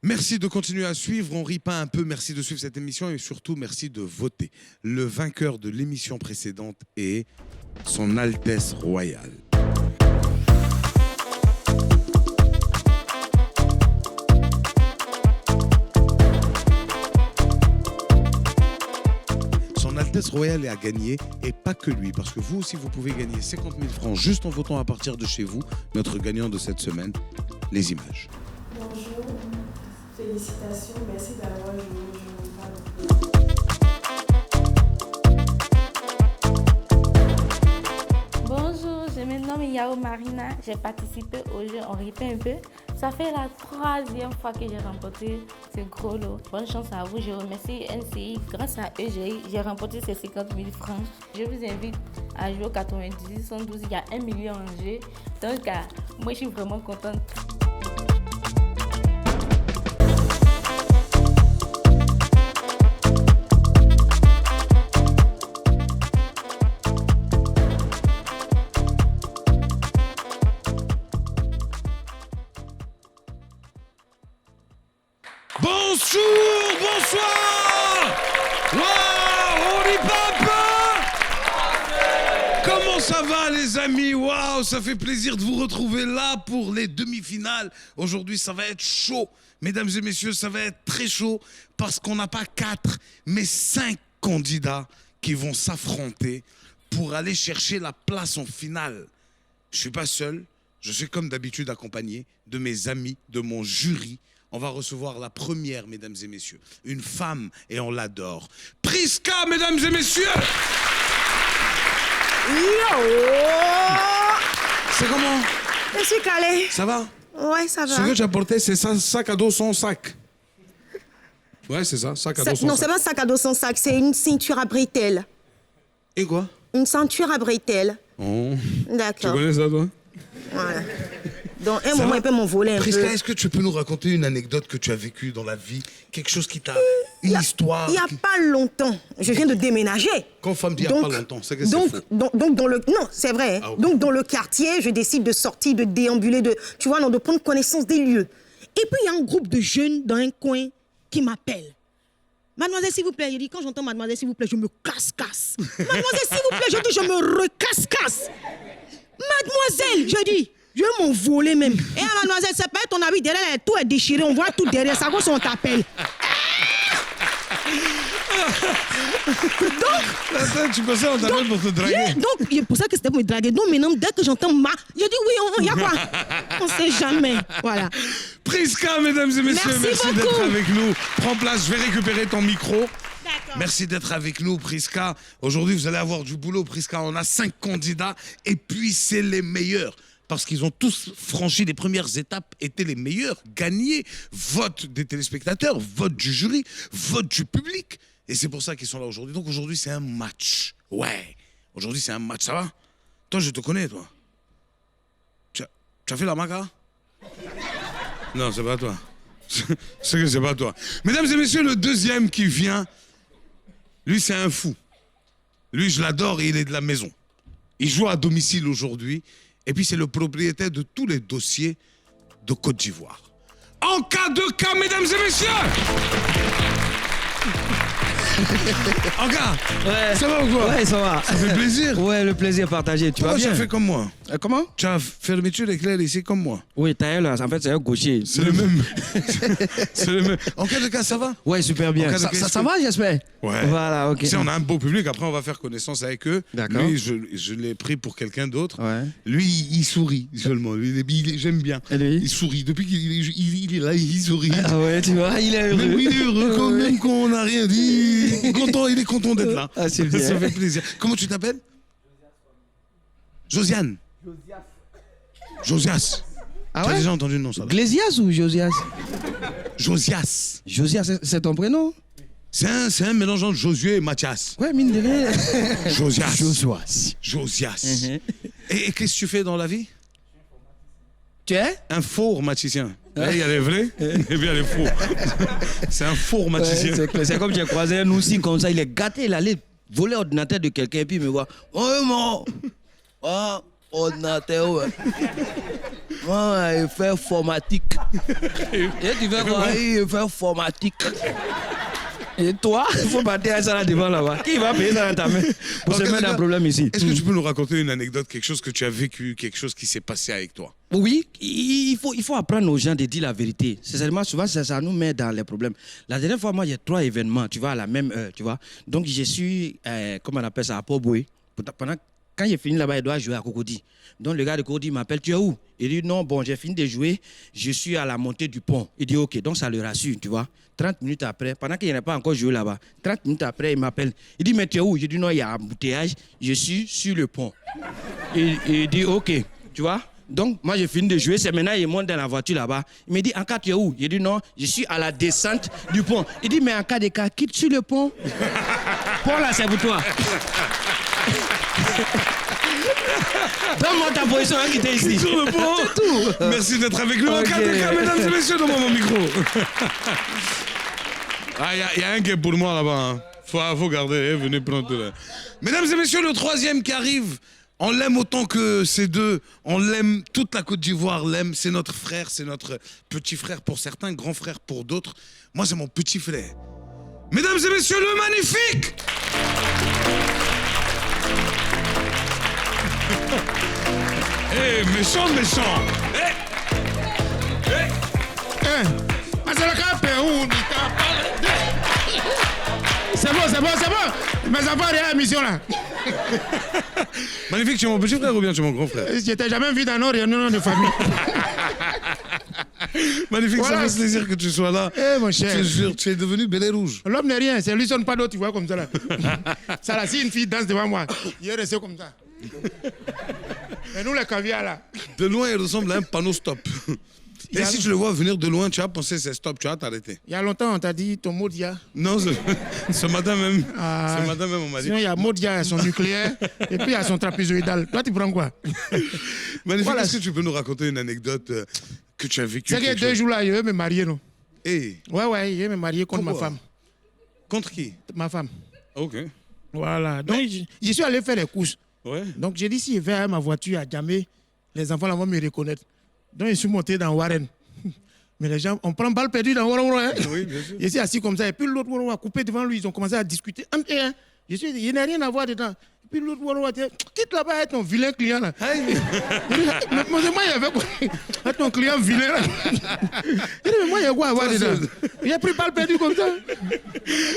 Merci de continuer à suivre, on rit pas un peu, merci de suivre cette émission et surtout merci de voter. Le vainqueur de l'émission précédente est Son Altesse Royale. Son Altesse Royale est à gagner et pas que lui, parce que vous aussi vous pouvez gagner 50 000 francs juste en votant à partir de chez vous. Notre gagnant de cette semaine, les images. Bonjour, félicitations, merci d'avoir joué au jeu. Bonjour, je me nomme Yao Marina, j'ai participé au jeu On rit un peu. Ça fait la 3e fois que j'ai remporté ce gros lot. Bonne chance à vous, je remercie NCI. Grâce à eux, j'ai remporté ces 50 000 francs. Je vous invite à jouer au 98 112, il y a 1 million en jeu. Donc, moi je suis vraiment contente. Bonsoir. Waouh, on y pas peu. Comment ça va les amis? Waouh, ça fait plaisir de vous retrouver là pour les demi-finales. Aujourd'hui, ça va être chaud. Mesdames et messieurs, ça va être très chaud parce qu'on n'a pas 4, mais 5 candidats qui vont s'affronter pour aller chercher la place en finale. Je suis pas seul, je suis comme d'habitude accompagné de mes amis, de mon jury. On va recevoir la première, mesdames et messieurs. Une femme, et on l'adore. Priska, mesdames et messieurs. Yo! C'est comment? Je suis calée. Ça va? Ouais, ça va. Ce que tu as porté, c'est ça, sac à dos sans sac. Ouais, c'est ça, sac à dos sans Non, sac. c'est pas un sac à dos sans sac, c'est une ceinture à bretelles. Et quoi? Une ceinture à bretelles. Oh. Tu D'accord. connais ça, toi? Voilà. Donc, un Ça moment, va? ils peuvent m'envoler un Priska, peu. est-ce que tu peux nous raconter une anecdote que tu as vécue dans la vie? Quelque chose qui t'a... Une histoire Il n'y a pas longtemps, je viens de déménager. Quand femme dit il n'y a pas longtemps, c'est que c'est donc, faux. donc, dans le... Non, c'est vrai. Ah, ok. Donc, dans le quartier, je décide de sortir, de déambuler, tu vois, non, de prendre connaissance des lieux. Et puis, il y a un groupe de jeunes dans un coin qui m'appelle. Mademoiselle, s'il vous plaît. Je dis, quand j'entends mademoiselle, s'il vous plaît, je me casse-casse. Mademoiselle, s'il vous plaît, je dis, je me recasse-casse. Mademoiselle, je dis, je vais m'envoler même. Et mademoiselle, c'est pas ton habit derrière, tout est déchiré, on voit tout derrière, ça cause on t'appelle. Donc, Attends, tu pensais on t'appelle pour te draguer? donc, c'est pour ça que c'était pour me draguer. Donc maintenant, dès que j'entends je dis oui, il y a quoi? On sait jamais. Voilà. Priska, mesdames et messieurs, Merci d'être beaucoup. avec nous. Prends place, je vais récupérer ton micro. D'accord. Merci d'être avec nous, Priska. Aujourd'hui, vous allez avoir du boulot, Priska. On a 5 candidats et puis c'est les meilleurs. Parce qu'ils ont tous franchi les premières étapes, étaient les meilleurs, gagné. Vote des téléspectateurs, vote du jury, vote du public. Et c'est pour ça qu'ils sont là aujourd'hui. Donc aujourd'hui, c'est un match. Ouais, aujourd'hui, c'est un match. Ça va? Toi, je te connais, toi. Tu as fait la maca? Non, c'est pas toi. C'est que c'est pas toi. Mesdames et messieurs, le deuxième qui vient, lui, c'est un fou. Lui, je l'adore et il est de la maison. Il joue à domicile aujourd'hui. Et puis, c'est le propriétaire de tous les dossiers de Côte d'Ivoire. En cas de cas, mesdames et messieurs! En cas, Ouais. ça va ou quoi? Ouais, ça va. Ça fait plaisir. Ouais, le plaisir partagé. Tu vas Pourquoi tu bien? as fait comme moi? Comment? Tu as fermeture éclair ici comme moi. Oui, Taël, en fait, c'est un gaucher. C'est le même. C'est le même. En cas de cas, ça va? Ouais, super En bien. cas de cas, Ça va, j'espère? Ouais. Voilà, ok. Tu sais, on a un beau public, après on va faire connaissance avec eux. D'accord. Lui, je l'ai pris pour quelqu'un d'autre. Ouais. Lui, il sourit seulement. J'aime bien. Et lui? Il sourit. Depuis qu'il est là, il sourit. Ah ouais, tu vois, il est heureux. Mais oui, il est heureux quand Ouais. même quand on n'a rien dit. Il est content d'être là. Ah, c'est bien. Ça fait plaisir. Comment tu t'appelles? Josiane. Josias. Ah Tu as ouais? déjà entendu le nom, ça? Là? Glésias ou Josias? Josias. Josias, c'est ton prénom? C'est un mélange entre Josué et Mathias. Ouais, mine de rien. Josias. Josias. Josias. Mhm. Et qu'est-ce que tu fais dans la vie? Tu es? Un fourmaticien. Il y a les vrais et puis il y a les faux. C'est un fourmaticien. Ouais, c'est clair. C'est comme j'ai croisé un aussi comme ça, il est gâté, il allait voler l'ordinateur de quelqu'un et puis il me voit. Oh, mon! Oh, ordinateur, ouais. Ouais, il fait formatique. Et tu fais quoi? Il fait formatique. Et toi, il faut partir à ça là devant là-bas. Qui va payer ça dans ta main pour se mettre un problème ici? Est-ce que tu peux nous raconter une anecdote, quelque chose que tu as vécu, quelque chose qui s'est passé avec toi? Oui, il faut apprendre aux gens de dire la vérité. Sincèrement, souvent, ça nous met dans les problèmes. La dernière fois, moi, il y a 3 événements, tu vois, à la même heure, tu vois. Donc, je suis, comment on appelle ça, à Port-Boué. Quand j'ai fini là-bas, il doit jouer à Cocody. Donc, le gars de Cocody m'appelle, tu es où? Il dit, non, bon, j'ai fini de jouer, je suis à la montée du pont. Il dit, OK, donc ça le rassure, tu vois. 30 minutes après, pendant qu'il n'a pas encore joué là-bas, 30 minutes après, il m'appelle. Il dit, mais tu es où? Je dis, non, il y a un embouteillage, je suis sur le pont. Il dit, OK, tu vois. Donc, moi, j'ai fini de jouer, c'est maintenant, il monte dans la voiture là-bas. Il me dit, en cas, tu es où? Je dis, non, je suis à la descente du pont. Il dit, mais en cas de cas, quitte sur le pont. Pont là, c'est pour toi. Donne-moi ta position, hein, qui t'est ici. Sur le pont. C'est tout. Merci d'être avec nous. En Ok. 4K, mesdames et messieurs, dans mon micro. Ah, il y a un qui est pour moi là-bas. Hein. Faut garder, venez prendre là. Mesdames et messieurs, le 3e qui arrive. On l'aime autant que ces deux. On l'aime, toute la Côte d'Ivoire l'aime. C'est notre frère, c'est notre petit frère pour certains, grand frère pour d'autres. Moi, c'est mon petit frère. Mesdames et messieurs, le magnifique. Eh, méchant. C'est bon. Mes enfants, rien à la mission là. Magnifique, tu es mon petit frère ou bien tu es mon grand frère? Je t'ai jamais vu dans nos réunions de famille. Magnifique, Voilà. ça fait plaisir que tu sois là. Eh mon cher. Je te jure, tu es devenu Bélet Rouge. L'homme n'est rien, c'est lui sonne pas d'autre, tu vois comme ça là. Ça là, si une fille danse devant moi, il est resté comme ça. Et nous les caviars là. De loin, il ressemble à un panneau stop. Et si tu le vois venir de loin, tu vas penser c'est stop, tu vas t'arrêter. Il y a longtemps, on t'a dit ton mot d'IA. Non, ce matin même, Ah, ce matin même, on m'a dit. Sinon, il y a mot d'IA, son nucléaire, et puis il y a son trapézoïdal. Toi, tu prends quoi? Magnifique, Voilà. est-ce que tu peux nous raconter une anecdote que tu as vécue? C'est que quelque 2 chose- jours là, je vais me marier, non? Eh, Ouais, je vais me marier contre ma Pourquoi? femme. contre qui? Ma femme. Ok. Voilà. Donc, je suis allé faire les courses. Ouais. Donc, j'ai dit, si je vais à ma voiture à Djamé, les enfants là vont me reconnaître. Donc, je suis monté dans Warren. Mais les gens, on prend balle perdue dans Warren. Hein? Oui, bien sûr. Je suis assis comme ça. Et puis l'autre Warren a coupé devant lui. Ils ont commencé à discuter. Entre eux, hein. Il n'y a rien à voir dedans. Et puis l'autre Warren a dit, quitte là-bas avec ton vilain client là. Aïe. Mais moi, il y avait quoi? Avec ton client vilain là. Il dit, mais moi, il y a quoi à voir Ça, dedans? Il a pris balle perdue comme ça.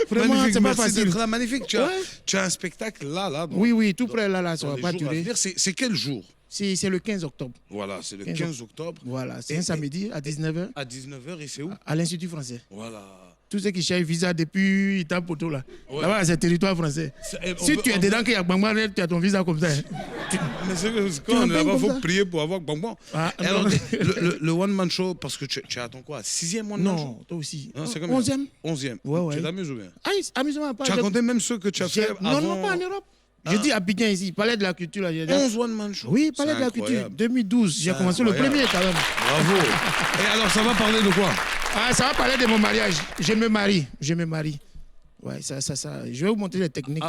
Vraiment, Magnifique, c'est pas merci facile. d'être là. Magnifique, Ouais. tu as un spectacle là. donc, Oui, tout près là, ça dans va les pas jours à durer. venir. C'est quel jour? C'est le 15 octobre. Voilà, c'est le 15 15 octobre. Voilà, c'est Et- un samedi à 19h À 19h, et c'est où? à l'Institut français. Voilà. Tous ceux qui cherchent visa depuis Itapoto là. Ouais. Là-bas, c'est territoire français. On Si peut- tu es on dedans qu'il y a Bangba, tu as ton visa comme ça. Mais c'est quand on l'entends est là-bas, il comme faut ça prier pour avoir bonbon. Ah, Et non. alors, le one-man show, parce que tu attends quoi? 6e one-man show? Non, toi aussi. Non, c'est combien? 11e. 11e. Ouais. Tu t'amuses ou bien? Ah, amusement pas. Tu as compté même ceux que tu as fait avant? Non, pas en Europe. Je dis Abidjan ici, Palais de la Culture. Là, 11 one-man show. Oui, Palais C'est de la Culture. incroyable. 2012, j'ai C'est commencé le incroyable. premier quand même. Bravo. Et alors, ça va parler de quoi? Ah, ça va parler de mon mariage. Je me marie. Ouais, ça. Je vais vous montrer les techniques.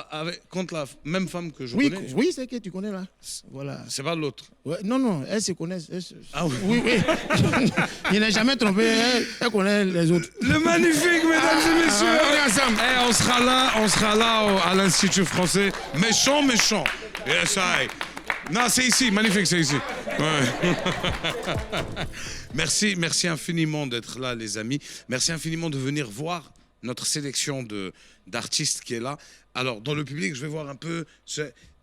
Contre la même femme que je oui, connais? oui, c'est que tu connais là. Voilà. C'est pas l'autre. Ouais, non, elles se connaissent. Ah oui. Oui. Il n'est jamais trompé. Elle connaît les autres. Le magnifique, mesdames et messieurs. on est ensemble. Eh, on sera là à l'Institut français. Méchant. Yes, I. Non, c'est ici, magnifique, c'est ici. Ouais. Merci infiniment d'être là, les amis. Merci infiniment de venir voir notre sélection d'artistes qui est là. Alors, dans le public, je vais voir un peu.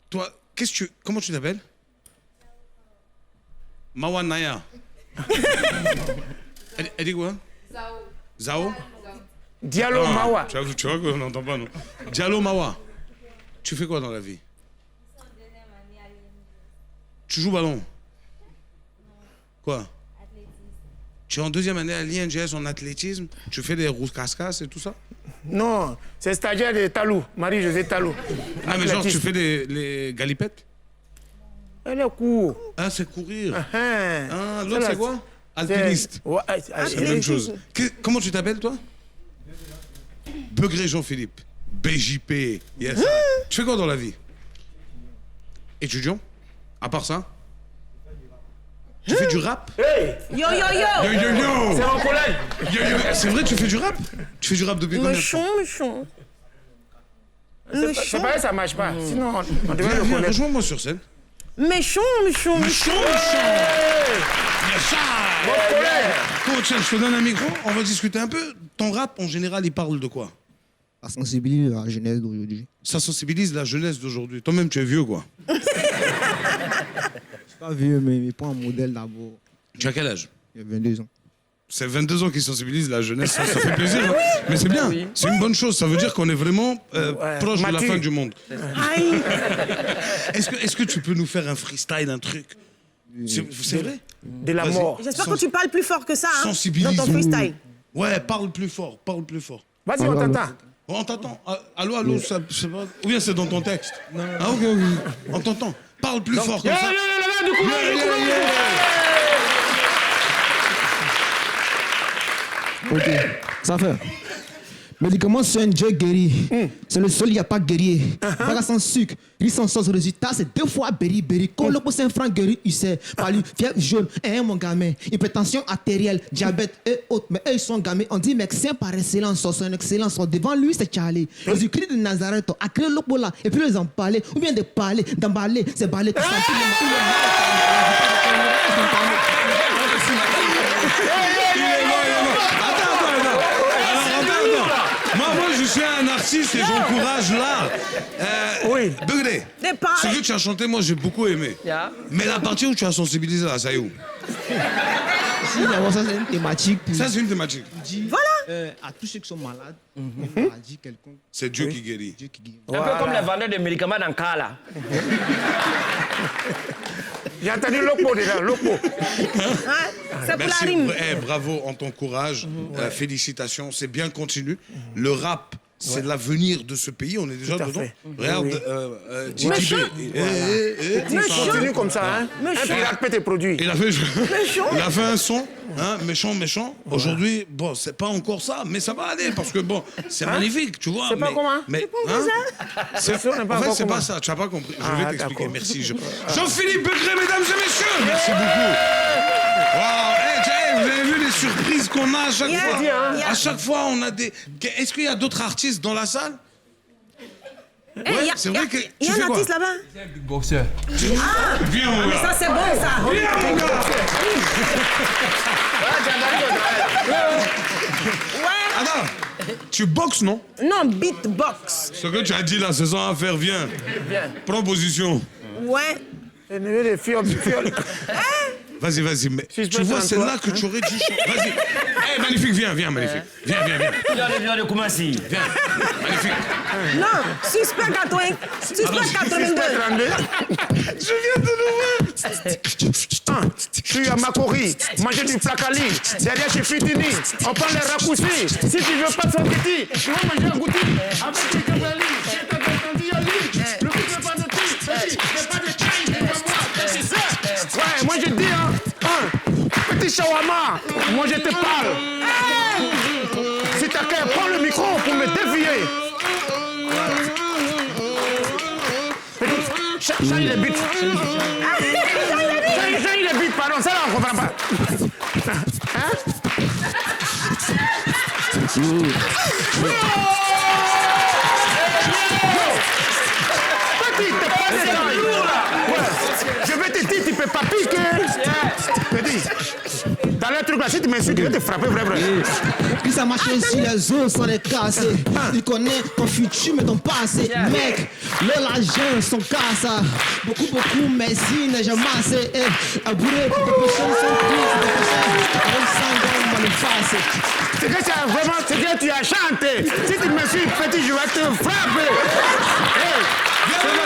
Toi, comment tu t'appelles? Mawanaya. Elle dit quoi? Zao. Diallo Ah, Mawa. Tu vois qu'on n'entend pas, non? Diallo Mawa. Tu fais quoi dans la vie? Tu joues ballon? Quoi? Tu es en 2e année à l'INGS en athlétisme? Tu fais des rousses cascas et tout ça? Non, c'est stagiaire de Talou, Marie-Josée Talou. Ah, mais genre, tu fais les galipettes? Elle est court. Ah, c'est courir. Hein. Ah, l'autre, c'est quoi? Alpiniste. Ouais, C'est la même chose. Comment tu t'appelles, toi? Begré Jean-Philippe. BJP. Yes. Tu fais quoi dans la vie? Étudiant? À part ça? Tu fais du rap? Yo, yo, yo. Yo, yo, yo. C'est mon collègue. Yo, yo, c'est vrai, tu fais du rap? Tu fais du rap depuis combien de temps? Méchant. C'est pareil, ça marche pas. Sinon, on devrait le Viens, connaître. rejoins-moi sur scène. Méchant. Méchant. Yes, Mon collègue. Coach, je te donne un micro, on va discuter un peu. Ton rap, en général, il parle de quoi? Ça sensibilise la jeunesse d'aujourd'hui. Ça sensibilise la jeunesse d'aujourd'hui. Toi-même, tu es vieux, quoi. Je suis pas vieux, mais prends un modèle d'abord. Tu as quel âge? Il y a 22 ans. C'est 22 ans qui sensibilise la jeunesse, ça fait plaisir. Hein. Mais c'est bien, c'est une bonne chose. Ça veut dire qu'on est vraiment proche de la mature. fin du monde. Aïe. Est-ce que tu peux nous faire un freestyle, un truc? C'est vrai? De la Vas-y. mort. J'espère que tu parles plus fort que ça, hein, dans Sensibilise. ton freestyle. Ouais, parle plus fort, parle plus fort. Vas-y, on t'entend. Oh, on t'entend. Ah, allô, ça, c'est pas... Ou bien c'est dans ton texte? Non. Ah, ok. On t'entend. Parle plus fort comme ça. Du coup, Ok, ça fait. Médicament, c'est un Dieu guéri. C'est le seul, il n'y a pas guerrier. Baga sans sucre, il sans sauce. Le résultat, c'est 2 fois berry. Colo pour 5 francs guéri, il sait. Par lui, fièvre jaune, mon gamin. Hypertension artérielle, diabète et autres. Mais eux, ils sont gamins. On dit médecin par excellence, c'est un excellence. Devant lui, c'est Charlie. Jésus-Christ de Nazareth a créé le là. Et puis, ils en parler. Ou bien de parler, d'emballer, c'est baller. Tout ça. Moi, je suis un artiste et j'encourage l'art. Oui. Degré. Des paroles. Ce que tu as chanté, moi, j'ai beaucoup aimé. Mais la partie où tu as sensibilisé, là, ça y est où? Si, d'abord, ça, c'est une thématique. Pour Ça, c'est une thématique. dire, Voilà. à tous ceux qui sont malades, une maladie quelconque, C'est Dieu qui guérit. Dieu qui guérit. Un peu comme les vendeurs de médicaments dans le cas, là. J'ai entendu l'opo déjà, l'opo. Hein? C'est pour la Merci, rime. bravo, on t'encourage. Félicitations, c'est bien, continue. Le rap, c'est l'avenir de ce pays, on est déjà Tout à dedans. fait. Regarde, Oui. Titi B. Continue comme ça, hein. Un pirate peut te produire. Il a fait un son, hein, méchant. Aujourd'hui, bon, c'est pas encore ça, mais ça va aller parce que bon, c'est magnifique, tu vois. C'est pas comment? Mais, C'est sûr, on n'est pas en fait, encore c'est pas comment? ça, tu n'as pas compris. Je vais t'expliquer, d'accord. merci. Jean-Philippe Begré, mesdames et messieurs, merci beaucoup. Wow, vous avez vu les surprises qu'on a à chaque fois? À chaque fois, on a des... Est-ce qu'il y a d'autres artistes dans la salle? Ouais, c'est vrai que... Il y tu a fais un quoi? artiste là-bas. Viens, mon Mais gars. ça, c'est bon, ça. Viens, mon gars. Ouais. Attends, tu boxes, non? Non, beatbox. Ce que tu as dit là, c'est sans affaire, viens. Prends position. Ouais. Le niveau de fiole. Vas-y, mais Si je tu peux vois, faire c'est un là que tu aurais dû chanter. Vas-y. Eh, magnifique, viens, magnifique. Viens. Viens de Koumassi. Viens, magnifique. Non, suspect 82. Suspect 82. Je viens de le voir. Je suis à Makori, manger du placali. Derrière chez Fitini, on prend les raccourcis. Si tu veux pas son petit, tu vas manger un goûti. Avec du cabrali, c'est un candiali. Le but n'est pas de tout. C'est pas de taille, c'est pas moi. C'est ça. Ouais, moi je dis, petit shawarma, moi je te parle. Si t'as qu'à prendre le micro pour me dévier. Change les buts. Change les buts, pardon, ça là on comprend pas. Hein? Petit, t'es pas de taille. Ouais. Je vais te dire, tu peux pas piquer. Petit, dans le truc là, si tu m'insultes, je vais te frapper, vrai. Puis ça marche sur les os sans les casser. Tu connais ton futur mais ton passé. Mec, le l'argent son casse. Beaucoup, merci, j'ai massé. À bourrer, tes personnes sont prises. Avec sang dans le face. C'est que tu as vraiment, c'est que tu as chanté. Si tu m'insultes, petit, je vais te frapper. Hey, c'est ma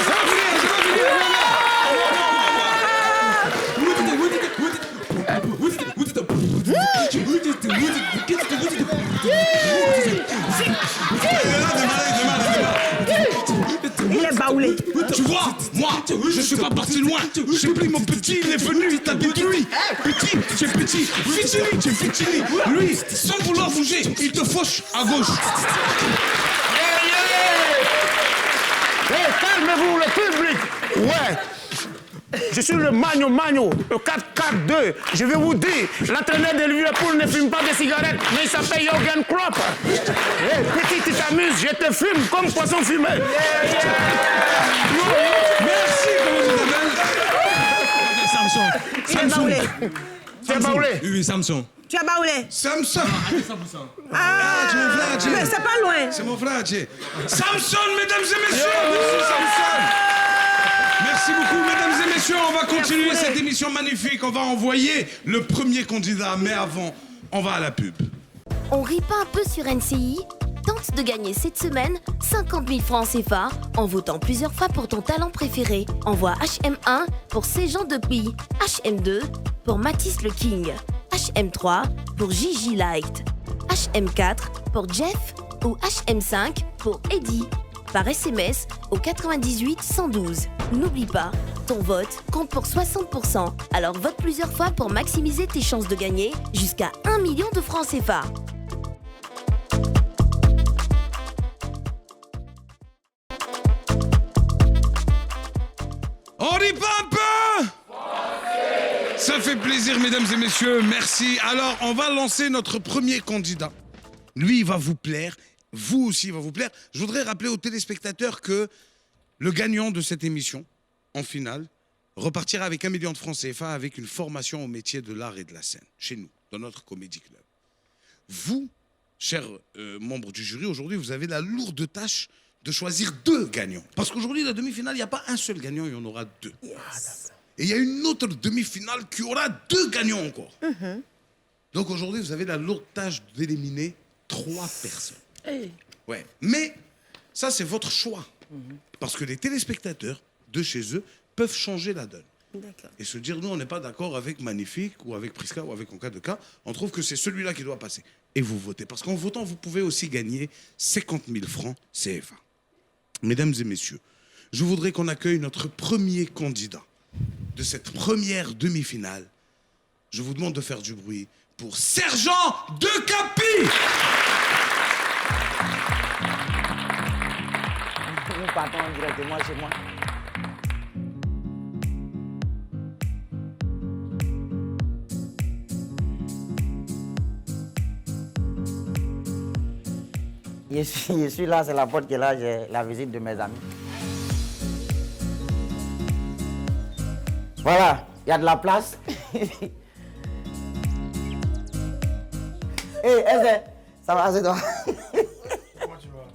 Il est baoulé. Tu vois, moi, je suis pas parti loin. J'ai pris mon petit, il est venu, il t'a détruit. Petit, c'est petit. Fitini. Lui, sans vouloir bouger, il te fauche à gauche. Hey, calmez-vous, le public. Ouais. Je suis le Magno, le 4-4-2. Je vais vous dire, l'entraîneur de Liverpool ne fume pas de cigarettes, mais il s'appelle Jürgen Klopp. Hey, petit, tu t'amuses, je te fume comme poisson fumé. Merci, comment tu t'appelles? Samson. C'est baoulé. Oui, Samson. Tu as baoulé. Samson. Ah, c'est mon frère, Adjé. mais c'est pas loin. C'est mon frère, Adjé. Samson, mesdames et messieurs. Merci, Samson. Merci beaucoup, mesdames et messieurs. On va continuer cette émission magnifique. On va envoyer le premier candidat. Mais avant, on va à la pub. On rit pas un peu sur NCI? Tente de gagner cette semaine 50 000 francs CFA en votant plusieurs fois pour ton talent préféré. Envoie HM1 pour Séjean Depuis, HM2 pour Mathis le King, HM3 pour Gigi Light, HM4 pour Jeff ou HM5 pour Eddie. Par SMS au 98 112. N'oublie pas, ton vote compte pour 60%. Alors vote plusieurs fois pour maximiser tes chances de gagner jusqu'à 1 million de francs CFA. On rit pas un peu? Ça fait plaisir, mesdames et messieurs. Merci. Alors, on va lancer notre premier candidat. Lui, il va vous plaire. Vous aussi, il va vous plaire. Je voudrais rappeler aux téléspectateurs que le gagnant de cette émission, en finale, repartira avec 1 million de francs CFA avec une formation au métier de l'art et de la scène, chez nous, dans notre Comédie Club. Vous, chers membres du jury, aujourd'hui, vous avez la lourde tâche de choisir 2 gagnants. Parce qu'aujourd'hui, la demi-finale, il n'y a pas un seul gagnant, il y en aura 2. Yes. Et il y a une autre demi-finale qui aura 2 gagnants encore. Donc aujourd'hui, vous avez la lourde tâche d'éliminer 3 personnes. Ouais. Mais ça, c'est votre choix. Parce que les téléspectateurs de chez eux peuvent changer la donne. Et se dire, nous, on n'est pas d'accord avec Magnifique ou avec Prisca ou avec En cas de cas. On trouve que c'est celui-là qui doit passer. Et vous votez. Parce qu'en votant, vous pouvez aussi gagner 50 000 francs CFA. Mesdames et messieurs, je voudrais qu'on accueille notre premier candidat de cette première demi-finale. Je vous demande de faire du bruit pour Sergent Decapi. Nous partons directement chez moi. Je suis là, c'est la porte qui est là, j'ai la visite de mes amis. Voilà, il y a de la place. Hey, ça va, c'est toi? Comment tu vas?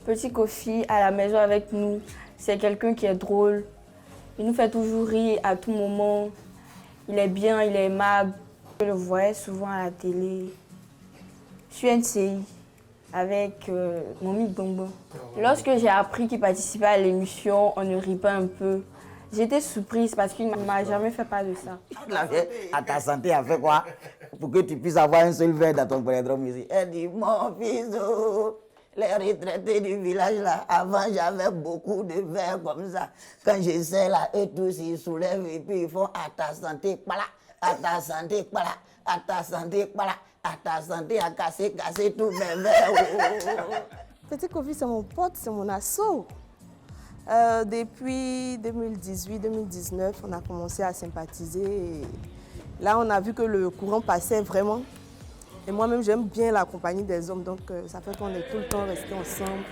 Petit Kofi à la maison avec nous, c'est quelqu'un qui est drôle. Il nous fait toujours rire à tout moment. Il est bien, il est aimable. Je le voyais souvent à la télé. Je suis NCI avec Momi Bonbon. Lorsque j'ai appris qu'il participait à l'émission, on ne rit pas un peu. J'étais surprise parce qu'il ne m'a jamais fait part de ça. À ta santé, a fait quoi? Pour que tu puisses avoir un seul verre dans ton pénétrome ici. Elle dit, mon fils, les retraités du village là, avant j'avais beaucoup de verres comme ça. Quand j'essaie là, eux tous ils soulèvent et puis ils font à ta santé, voilà, à ta santé, voilà, à ta santé, voilà, à ta santé, à casser tous mes verres. Petit Kofi, c'est mon pote, c'est mon asso. Depuis 2018-2019, on a commencé à sympathiser. Et là, on a vu que le courant passait vraiment. Et moi-même, j'aime bien la compagnie des hommes, donc ça fait qu'on est tout le temps restés ensemble.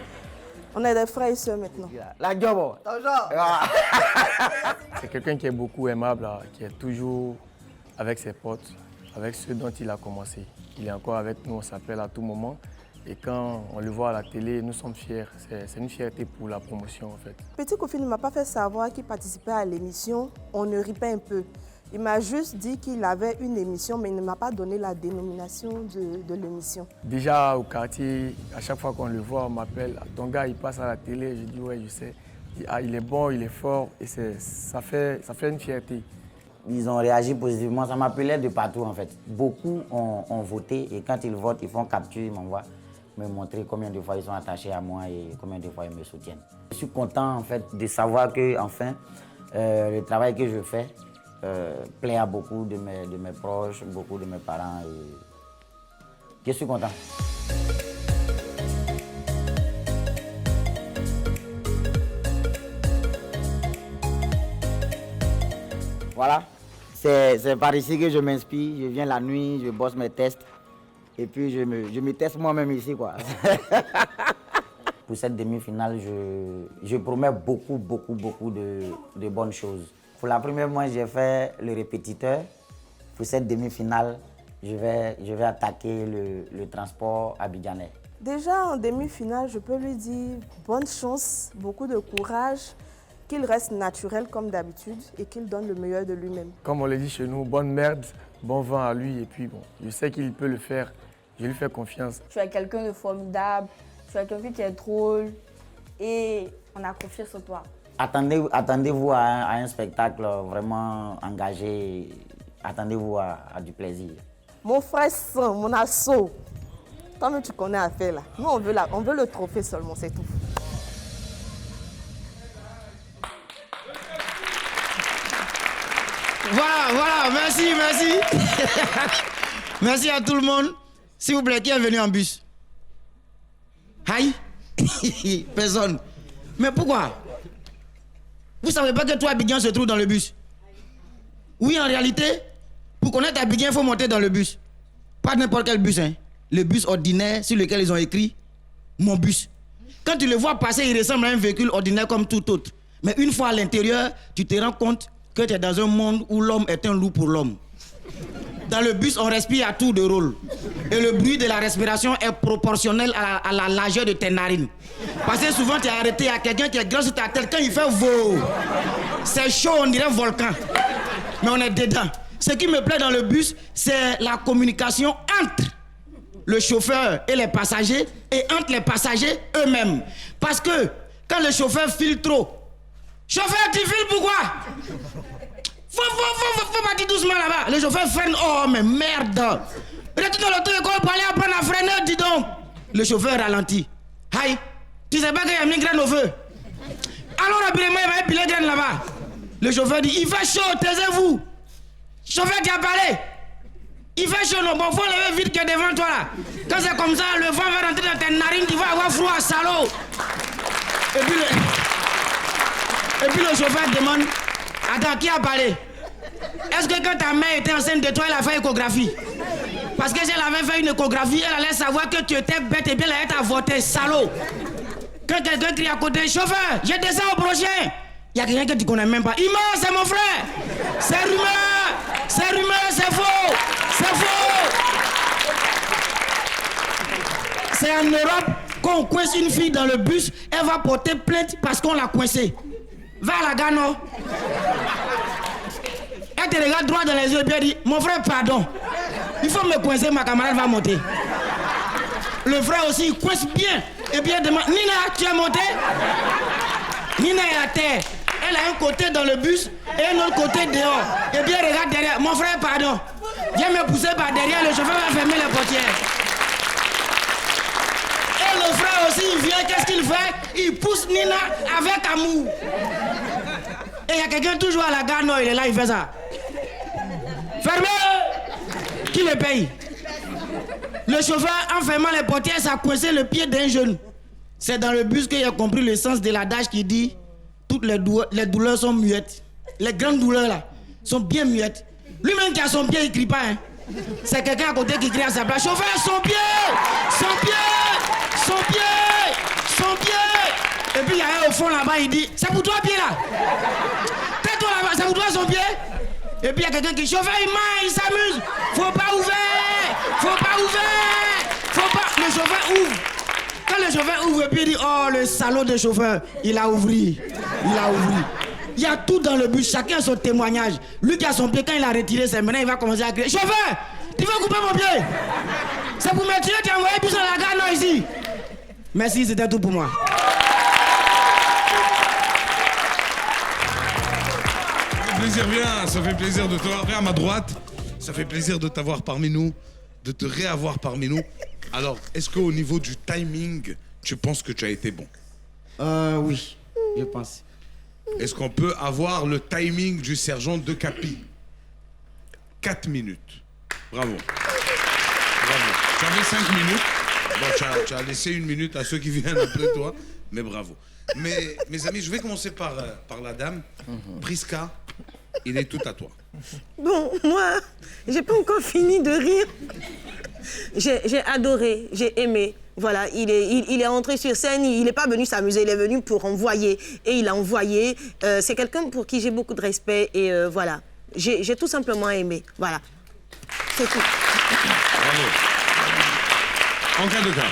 On est des frères et sœurs maintenant. La job, c'est quelqu'un qui est beaucoup aimable, là, qui est toujours avec ses potes, avec ceux dont il a commencé. Il est encore avec nous, on s'appelle à tout moment. Et quand on le voit à la télé, nous sommes fiers. C'est une fierté pour la promotion, en fait. Petit Kofi ne m'a pas fait savoir qu'il participait à l'émission On ne rit pas un peu. Il m'a juste dit qu'il avait une émission, mais il ne m'a pas donné la dénomination de l'émission. Déjà au quartier, à chaque fois qu'on le voit, on m'appelle. Ton gars, il passe à la télé. Je dis, ouais, je sais. Il dit, ah, il est bon, il est fort. Et ça fait une fierté. Ils ont réagi positivement. Ça m'appelait de partout, en fait. Beaucoup ont voté. Et quand ils votent, ils font capture, ils m'envoient me montrer combien de fois ils sont attachés à moi et combien de fois ils me soutiennent. Je suis content, en fait, de savoir que, enfin, le travail que je fais plaît à beaucoup de mes proches, beaucoup de mes parents. Et je suis content. Voilà. C'est par ici que je m'inspire. Je viens la nuit, je bosse mes tests. Et puis je me teste moi-même ici, quoi. Pour cette demi-finale, je promets beaucoup de bonnes choses. Pour la première fois, j'ai fait le répétiteur. Pour cette demi-finale, je vais attaquer le transport abidjanais. Déjà en demi-finale, je peux lui dire bonne chance, beaucoup de courage, qu'il reste naturel comme d'habitude et qu'il donne le meilleur de lui-même. Comme on le dit chez nous, bonne merde, bon vent à lui. Et puis bon, je sais qu'il peut le faire, je lui fais confiance. Tu es quelqu'un de formidable, tu es quelqu'un qui est drôle et on a confiance en toi. Attendez-vous à un spectacle vraiment engagé, attendez-vous à du plaisir. Mon frère Saint, mon assaut, toi-même tu connais à faire là. Nous on veut le trophée seulement, c'est tout. Voilà, merci. Merci à tout le monde. S'il vous plaît, qui est venu en bus? Aïe. Personne. Mais pourquoi? Vous savez pas que toi, Abidjan, se trouve dans le bus? Oui, en réalité, pour connaître Abidjan, il faut monter dans le bus. Pas n'importe quel bus, hein. Le bus ordinaire sur lequel ils ont écrit « Mon bus ». Quand tu le vois passer, il ressemble à un véhicule ordinaire comme tout autre. Mais une fois à l'intérieur, tu te rends compte que tu es dans un monde où l'homme est un loup pour l'homme. Dans le bus, on respire à tour de rôle. Et le bruit de la respiration est proportionnel à la largeur de tes narines. Parce que souvent, tu es arrêté à quelqu'un qui est grand sur ta tête. Quand il fait wow, c'est chaud, on dirait un volcan. Mais on est dedans. Ce qui me plaît dans le bus, c'est la communication entre le chauffeur et les passagers et entre les passagers eux-mêmes. Parce que quand le chauffeur file trop, chauffeur, tu files pourquoi? Faut partir doucement là-bas. Le chauffeur freine. Oh, mais merde. Retourne dans l'auto-école pour aller apprendre à freiner, dis donc. Le chauffeur ralentit. Aïe, tu sais pas qu'il y a mis une graine au feu? Alors rapidement, il va épiler graine là-bas. Le chauffeur dit, il fait chaud, taisez-vous. Chauffeur qui a parlé. Il fait chaud, non, bon, faut lever vite que devant toi là. Quand c'est comme ça, le vent va rentrer dans tes narines, tu vas avoir froid, salaud. Et puis le chauffeur demande, attends, qui a parlé? Est-ce que quand ta mère était enceinte de toi, elle a fait échographie? Parce que si elle avait fait une échographie, elle allait savoir que tu étais bête et bien elle allait t'avorter, salaud. Quand quelqu'un crie à côté, chauffeur, je descends au prochain. Il y a quelqu'un que tu connais même pas. Il meurt, c'est mon frère. C'est rumeur, c'est faux. C'est faux. C'est en Europe qu'on coince une fille dans le bus, elle va porter plainte parce qu'on l'a coincée. Va à la gare Nord. Elle te regarde droit dans les yeux et puis elle dit, mon frère, pardon. Il faut me coincer, ma camarade va monter. Le frère aussi, il coince bien. Et puis elle demande, Nina, tu es montée? Nina est à terre. Elle a un côté dans le bus et un autre côté dehors. Et puis elle regarde derrière. Mon frère, pardon. Viens me pousser par derrière, le chauffeur va fermer les portières. Et le frère aussi, il vient, qu'est-ce qu'il fait? Il pousse Nina avec amour. Et il y a quelqu'un toujours à la gare Nord, il est là, il fait ça. Fermez! Qui le paye? Le chauffeur, en fermant les portières, ça a coincé le pied d'un jeune. C'est dans le bus qu'il a compris le sens de l'adage qui dit toutes les douleurs sont muettes. Les grandes douleurs là sont bien muettes. Lui-même qui a son pied, il crie pas. Hein. C'est quelqu'un à côté qui crie à sa place. Chauffeur, son pied! Son pied! Son pied! Son pied! Et puis il y a un au fond là-bas, il dit, c'est pour toi pied là? Tais-toi là-bas, c'est pour toi son pied? Et puis il y a quelqu'un qui dit, chauffeur, il ment, il s'amuse. Faut pas ouvrir! Faut pas ouvrir! Faut pas... Le chauffeur ouvre. Quand le chauffeur ouvre, et puis il dit, oh le salaud de chauffeur, il a ouvert. Il a ouvert. Il y a tout dans le bus, chacun a son témoignage. Lui qui a son pied, quand il a retiré ses mains, il va commencer à crier, chauffeur, tu veux couper mon pied? C'est pour me tuer, tu as envoyé plus dans la gare non ici. Merci, c'était tout pour moi. Plaisir, viens, ça fait plaisir de te voir. Viens à ma droite, ça fait plaisir de t'avoir parmi nous, de te réavoir parmi nous. Alors, est-ce qu'au niveau du timing, tu penses que tu as été bon? Oui, je pense. Est-ce qu'on peut avoir le timing du sergent de Capi? 4 minutes. Bravo. Bravo. Tu avais 5 minutes. Bon, tu as laissé 1 minute à ceux qui viennent après toi, mais bravo. Mais mes amis, je vais commencer par la dame. Prisca, Il est tout à toi. Bon, moi, j'ai pas encore fini de rire. J'ai adoré, j'ai aimé. Voilà, il est entré sur scène, il n'est pas venu s'amuser, il est venu pour envoyer. Et il a envoyé. C'est quelqu'un pour qui j'ai beaucoup de respect. Et voilà, j'ai tout simplement aimé. Voilà, c'est tout. Bravo. En cas de cas.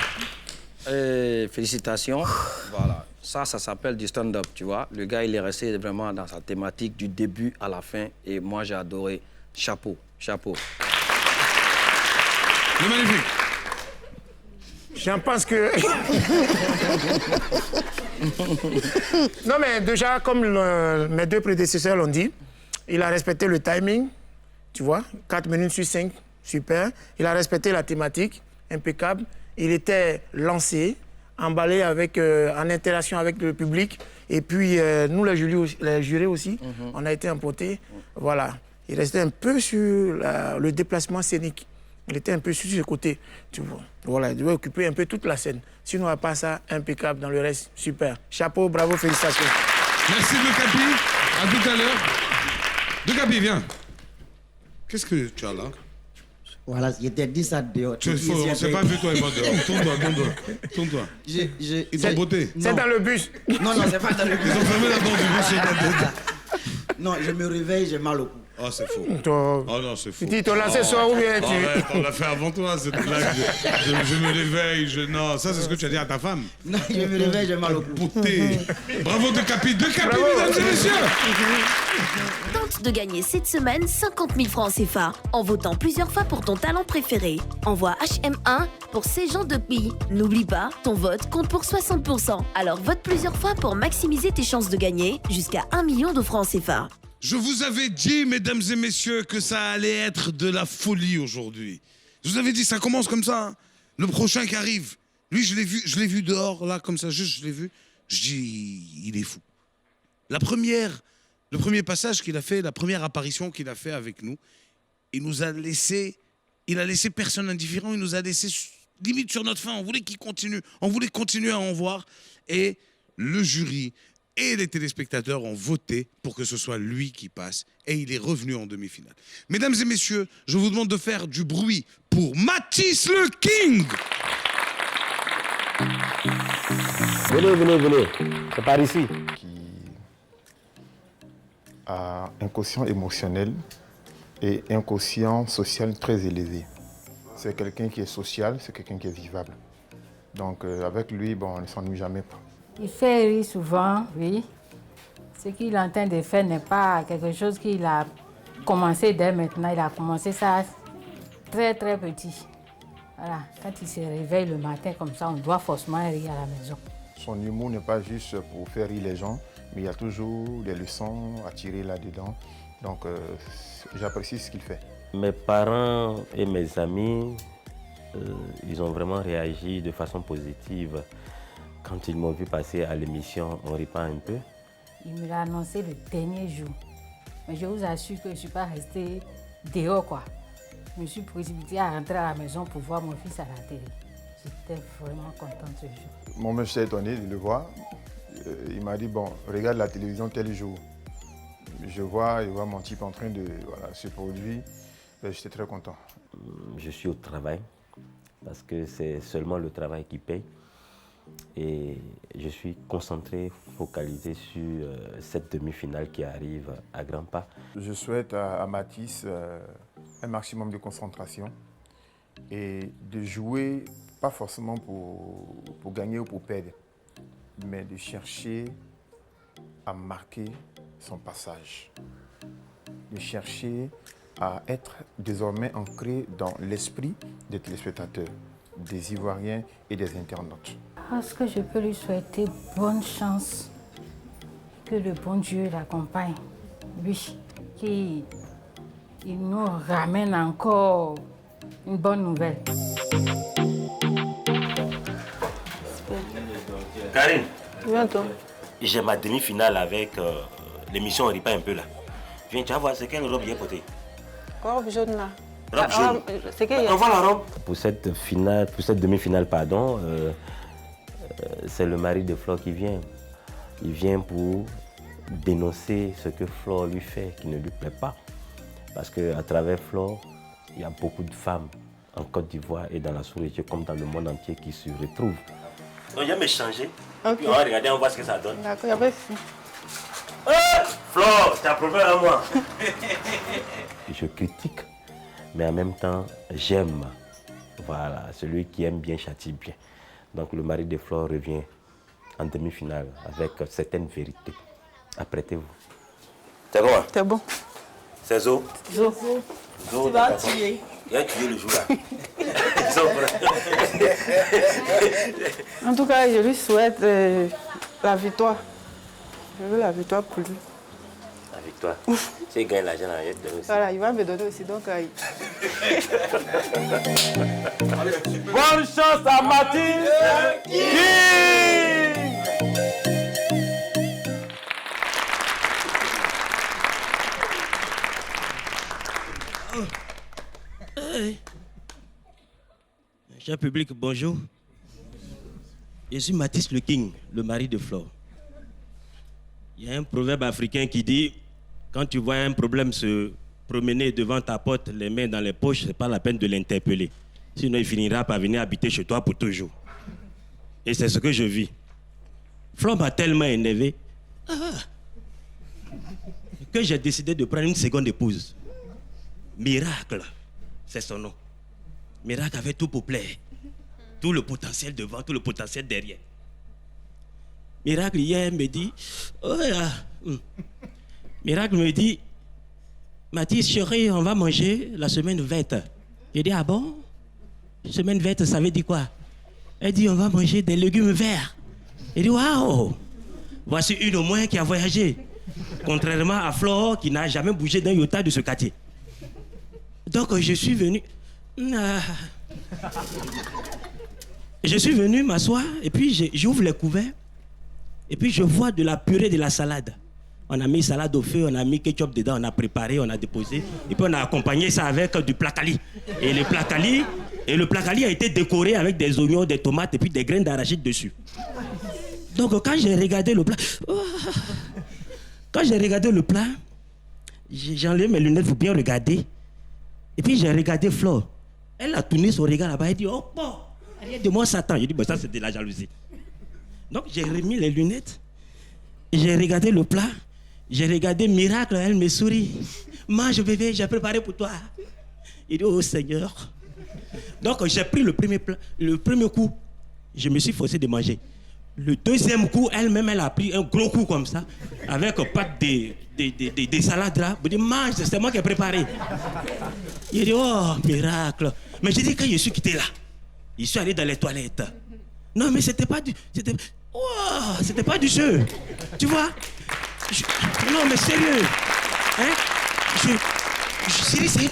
Félicitations. Voilà. Ça s'appelle du stand-up, tu vois. Le gars, il est resté vraiment dans sa thématique du début à la fin. Et moi, j'ai adoré. Chapeau, chapeau. Le magnifique. Je pense que... Non, mais déjà, comme mes deux prédécesseurs l'ont dit, il a respecté le timing, tu vois, 4 minutes sur 5, super. Il a respecté la thématique, impeccable. Il était lancé, emballé avec, en interaction avec le public. Et puis, nous, les jurés aussi, on a été emportés. Voilà. Il restait un peu sur le déplacement scénique. Il était un peu sur ce côté, tu vois. Voilà, il devait occuper un peu toute la scène. Sinon, à part ça, impeccable dans le reste, super. Chapeau, bravo, félicitations. Merci De Capi, à tout à l'heure. De Capi, viens. Qu'est-ce que tu as là? Voilà, je t'ai dit ça dehors. On ne s'est pas vu toi et moi dehors. Tourne-toi. Ils t'ont botté. C'est dans le bus. Non, c'est pas dans le bus. Ils ont fermé la porte du bus. Non, je me réveille, j'ai mal au cou. Oh, c'est faux. Oh non, c'est faux. Tu t'en lancé soir ou bien tu... Arrête, on l'a fait avant toi, cette blague. Je me réveille, Non, ça, c'est ce que tu as dit à ta femme. Non, je me réveille, j'ai mal au cou. Beauté. Bravo, De Capi, mesdames et messieurs. Tente de gagner cette semaine 50 000 francs CFA en votant plusieurs fois pour ton talent préféré. Envoie HM1 pour ces gens de pays. N'oublie pas, ton vote compte pour 60%. Alors vote plusieurs fois pour maximiser tes chances de gagner jusqu'à 1 million de francs CFA. Je vous avais dit, mesdames et messieurs, que ça allait être de la folie aujourd'hui. Je vous avais dit, ça commence comme ça. Hein. Le prochain qui arrive, lui, je l'ai vu dehors, là, comme ça, juste, je l'ai vu. Je dis, il est fou. Le premier passage qu'il a fait, la première apparition qu'il a fait avec nous, il a laissé personne indifférent, il nous a laissé limite sur notre faim. On voulait qu'il continue, on voulait continuer à en voir. Et le jury et les téléspectateurs ont voté pour que ce soit lui qui passe. Et il est revenu en demi-finale. Mesdames et messieurs, je vous demande de faire du bruit pour Mathis le King. Venez. C'est par ici. Qui a un quotient émotionnel et un quotient social très élevé. C'est quelqu'un qui est social, c'est quelqu'un qui est vivable. Donc avec lui, on ne s'ennuie jamais pas. Il fait rire souvent, oui. Ce qu'il est en train de faire n'est pas quelque chose qu'il a commencé dès maintenant. Il a commencé ça très petit. Voilà, quand il se réveille le matin comme ça, on doit forcément rire à la maison. Son humour n'est pas juste pour faire rire les gens, mais il y a toujours des leçons à tirer là-dedans. Donc j'apprécie ce qu'il fait. Mes parents et mes amis, ils ont vraiment réagi de façon positive. Quand ils m'ont vu passer à l'émission, on rit pas un peu. Il me l'a annoncé le dernier jour. Mais je vous assure que je ne suis pas restée dehors, quoi. Je me suis précipitée à rentrer à la maison pour voir mon fils à la télé. J'étais vraiment contente ce jour. Moi-même, j'étais étonné de le voir. Il m'a dit, regarde la télévision tel jour. Je vois mon type en train de se produire. J'étais très content. Je suis au travail parce que c'est seulement le travail qui paye. Et je suis concentré, focalisé sur cette demi-finale qui arrive à grands pas. Je souhaite à Mathis un maximum de concentration et de jouer, pas forcément pour gagner ou pour perdre, mais de chercher à marquer son passage, de chercher à être désormais ancré dans l'esprit des téléspectateurs, des Ivoiriens et des internautes. Est-ce que je peux lui souhaiter bonne chance, que le bon Dieu l'accompagne, lui, qu'il nous ramène encore une bonne nouvelle. Karine, Viens-toi. j'ai ma demi-finale avec l'émission On rit pas un peu là. Viens, tu vas voir, c'est quelle robe il est portée. Robe jaune là. Robe jaune. C'est qu'il y a... On voit la robe. Pour cette demi-finale, c'est le mari de Flore qui vient. Il vient pour dénoncer ce que Flore lui fait, qui ne lui plaît pas. Parce qu'à travers Flore, il y a beaucoup de femmes en Côte d'Ivoire et dans la sous-région comme dans le monde entier qui se retrouvent. Donc il y a m'échanger, puis on va regarder, on voit ce que ça donne. D'accord, il n'y a pas de souci. Flore, tu as un problème à moi. Je critique, mais en même temps, j'aime. Voilà, celui qui aime bien châtie bien. Donc le mari de Flore revient en demi-finale avec certaines vérités. Apprêtez-vous. C'est bon? C'est bon. C'est Zo? Zo. Tu vas tuer. Il y a tué le jour là. En tout cas, je lui souhaite la victoire. Je veux la victoire pour lui. La victoire? Si il gagne l'argent, il va te donner aussi. Voilà, il va me donner aussi. Donc, Bonne chance à Mathilde. Cher public, bonjour. Je suis Mathis le King, le mari de Flore. Il y a un proverbe africain qui dit quand tu vois un problème se promener devant ta porte, les mains dans les poches, c'est pas la peine de l'interpeller. Sinon, il finira par venir habiter chez toi pour toujours. Et c'est ce que je vis. Flore m'a tellement énervé que j'ai décidé de prendre une seconde épouse. Miracle, c'est son nom. Miracle avait tout pour plaire. Tout le potentiel devant, tout le potentiel derrière. Miracle, hier, me dit... Miracle me dit... Mathis, chérie, on va manger la semaine verte. J'ai dit, ah bon? Semaine verte, ça veut dire quoi? Elle dit, on va manger des légumes verts. J'ai dit, waouh! Voici une au moins qui a voyagé. Contrairement à Flore, qui n'a jamais bougé d'un iota de ce quartier. Donc, je suis venu... Je suis venu m'asseoir et puis j'ouvre les couverts et puis je vois de la purée de la salade. On a mis salade au feu, on a mis ketchup dedans, on a préparé, on a déposé et puis on a accompagné ça avec du placali. Et le placali a été décoré avec des oignons, des tomates et puis des graines d'arachide dessus. Donc quand j'ai regardé le plat, j'ai enlevé mes lunettes pour bien regarder. Et puis j'ai regardé Flore. Elle a tourné son regard là-bas, elle dit, oh bon, rien de moi Satan. J'ai dit, ça c'est de la jalousie. Donc j'ai remis les lunettes, j'ai regardé le plat, j'ai regardé Miracle, elle me sourit. Mange bébé, j'ai préparé pour toi. Il dit, oh Seigneur. Donc j'ai pris le premier coup, je me suis forcé de manger. Le deuxième coup, elle-même, elle a pris un gros coup comme ça, avec pas des salades là. Elle dit, mange, c'est moi qui ai préparé. Il dit, oh, miracle. Mais j'ai dit, quand je suis quitté là, je suis allé dans les toilettes. Non, mais c'était pas du jeu. Tu vois? Non, mais sérieux. Hein? C'est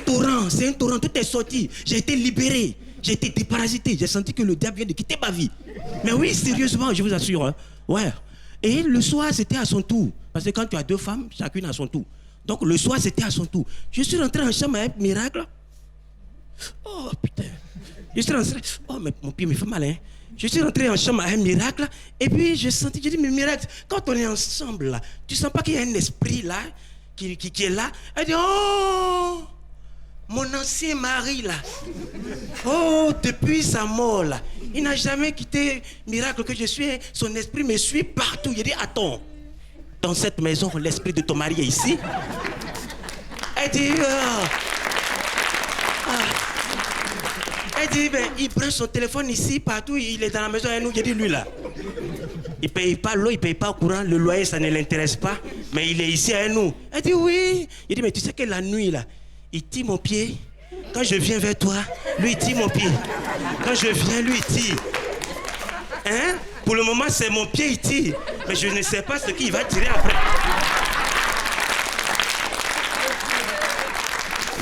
un torrent, tout est sorti. J'ai été libéré. J'ai été déparasité. J'ai senti que le diable vient de quitter ma vie. Mais oui, sérieusement, je vous assure. Hein. Ouais. Et le soir, c'était à son tour. Parce que quand tu as deux femmes, chacune à son tour. Donc le soir, c'était à son tour. Je suis rentré en chambre avec Miracle. Oh, putain. Je suis rentré... Oh, mais mon pied me fait mal, hein. Je suis rentré en chambre avec Miracle. Et puis, j'ai dit, mais Miracle, quand on est ensemble, là, tu sens pas qu'il y a un esprit, là, qui est là? Elle dit, oh, mon ancien mari, là. Oh, depuis sa mort, là. Il n'a jamais quitté Miracle que je suis. Son esprit me suit partout. Il dit, attends. Dans cette maison, l'esprit de ton mari est ici. Elle dit, elle dit, ben, il prend son téléphone ici, partout, il est dans la maison avec nous. J'ai dit, lui là, il ne paye pas l'eau, il ne paye pas le courant, le loyer, ça ne l'intéresse pas, mais il est ici avec nous. Elle dit, oui. Il dit, mais tu sais que la nuit, là, il tire mon pied. Quand je viens vers toi, lui, il tire mon pied. Quand je viens, lui, il tire. Hein? Pour le moment, c'est mon pied, il tire. Mais je ne sais pas ce qu'il va tirer après.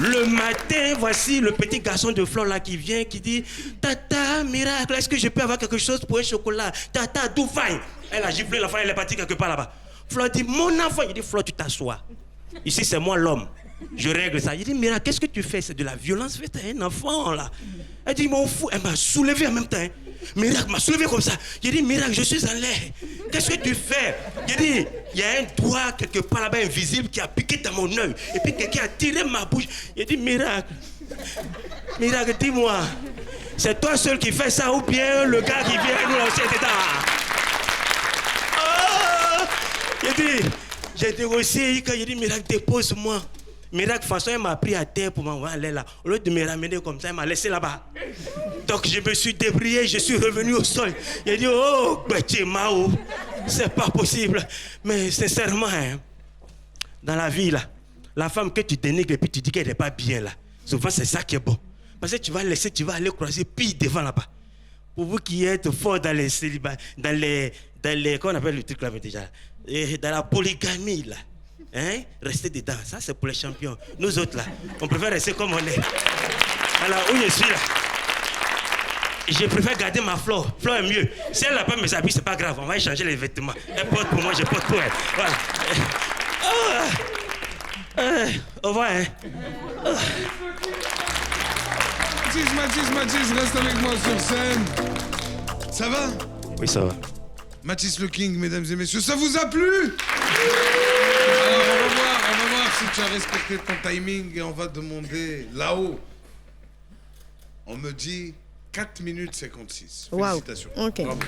Le matin, voici le petit garçon de Flore là qui vient, qui dit, Tata, miracle, est-ce que je peux avoir quelque chose pour un chocolat? Tata, d'où faille? Elle a giflé l'enfant, elle est partie quelque part là-bas. Flore dit, mon enfant. Il dit, Flore, tu t'assois. Ici, c'est moi l'homme. Je règle ça. Il dit, miracle, qu'est-ce que tu fais? C'est de la violence faite à un enfant là. Elle dit, m'en fous. Elle m'a soulevé en même temps. Hein. Miracle m'a soulevé comme ça. J'ai dit, miracle, je suis en l'air. qu'est-ce que tu fais? J'ai dit, il y a un doigt quelque part là-bas invisible qui a piqué dans mon œil. Et puis quelqu'un a tiré ma bouche. J'ai dit, miracle. Miracle, dis-moi, c'est toi seul qui fais ça ou bien le gars qui vient nous lancer dedans? J'ai négocié, quand j'ai dit, miracle, dépose-moi. Miracle, de toute façon, elle m'a pris à terre pour m'envoyer aller là. Au lieu de me ramener comme ça, elle m'a laissé là-bas. Donc je me suis débrouillé, je suis revenu au sol. J'ai dit, oh, Béti Mao, c'est pas possible. Mais sincèrement, hein, dans la vie, là, la femme que tu dénigres et puis tu dis qu'elle n'est pas bien, là, souvent c'est ça qui est bon. Parce que tu vas laisser, tu vas aller croiser pile devant là-bas. Pour vous qui êtes fort dans les célibats, dans les, comment on appelle le truc là déjà, et dans la polygamie, là. Hein? Restez dedans, ça c'est pour les champions. Nous autres là, on préfère rester comme on est. Alors où je suis là, je préfère garder ma flore. Flore est mieux. Si elle n'a pas mes habits, c'est pas grave, on va échanger les vêtements. Elle porte pour moi, je porte pour elle. Voilà. Au revoir. Hein? Mathis, reste avec moi sur scène. Ça va? Oui, ça va. Mathis le King, mesdames et messieurs, ça vous a plu? Alors, on va voir si tu as respecté ton timing et on va demander là-haut. On me dit 4 minutes 56. Félicitations. Wow. Ok. Bravo.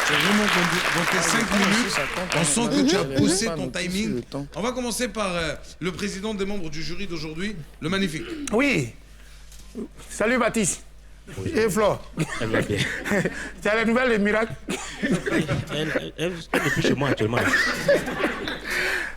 Tu as vraiment compté 5 minutes. On sent que tu as poussé ton timing. On va commencer par le président des membres du jury d'aujourd'hui, le magnifique. Oui. Salut Baptiste. Et Flo. Elle va bien. Tu as la nouvelle de Miracle? Elle est plus chez moi actuellement.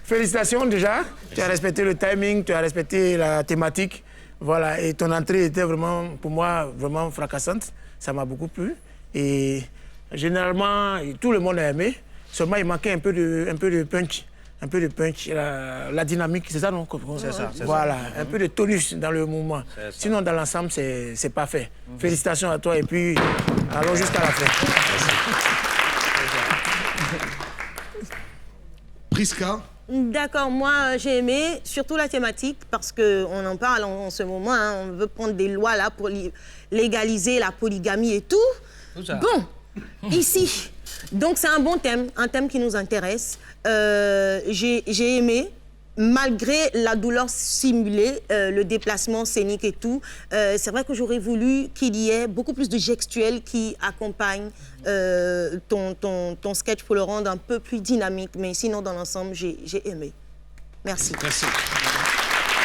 Félicitations déjà. Tu as respecté le timing, tu as respecté la thématique. Voilà, et ton entrée était vraiment, pour moi, vraiment fracassante. Ça m'a beaucoup plu. Et généralement, tout le monde a aimé. Seulement, il manquait un peu de punch. Un peu de punch, la dynamique, c'est ça, non? C'est ça. Voilà, un peu de tonus dans le mouvement. Sinon, dans l'ensemble, c'est parfait. Félicitations à toi et puis allons jusqu'à la fin. Prisca? D'accord, moi j'ai aimé surtout la thématique parce qu'on en parle en ce moment. Hein, on veut prendre des lois là pour légaliser la polygamie et tout. Bon, ici. Donc c'est un bon thème, un thème qui nous intéresse. J'ai aimé, malgré la douleur simulée, le déplacement scénique et tout. C'est vrai que j'aurais voulu qu'il y ait beaucoup plus de gestuels qui accompagnent ton sketch pour le rendre un peu plus dynamique. Mais sinon, dans l'ensemble, j'ai aimé. Merci. Merci.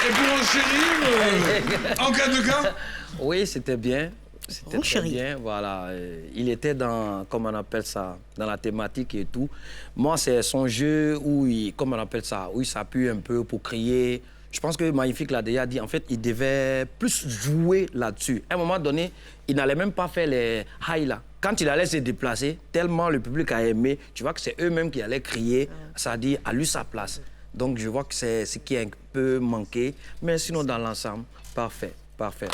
Et pour enchérir, en cas de cas? Oui, c'était bien. C'était très bien, voilà. Il était dans, comment on appelle ça, dans la thématique et tout. Moi, c'est son jeu où il, comment on appelle ça, où il s'appuie un peu pour crier. Je pense que Magnifique l'a déjà dit, en fait, il devait plus jouer là-dessus. À un moment donné, il n'allait même pas faire les high là. Quand il allait se déplacer, tellement le public a aimé, tu vois que c'est eux-mêmes qui allaient crier, c'est-à-dire à lui sa place. Donc, je vois que c'est ce qui est un peu manqué. Mais sinon, dans l'ensemble, parfait, parfait.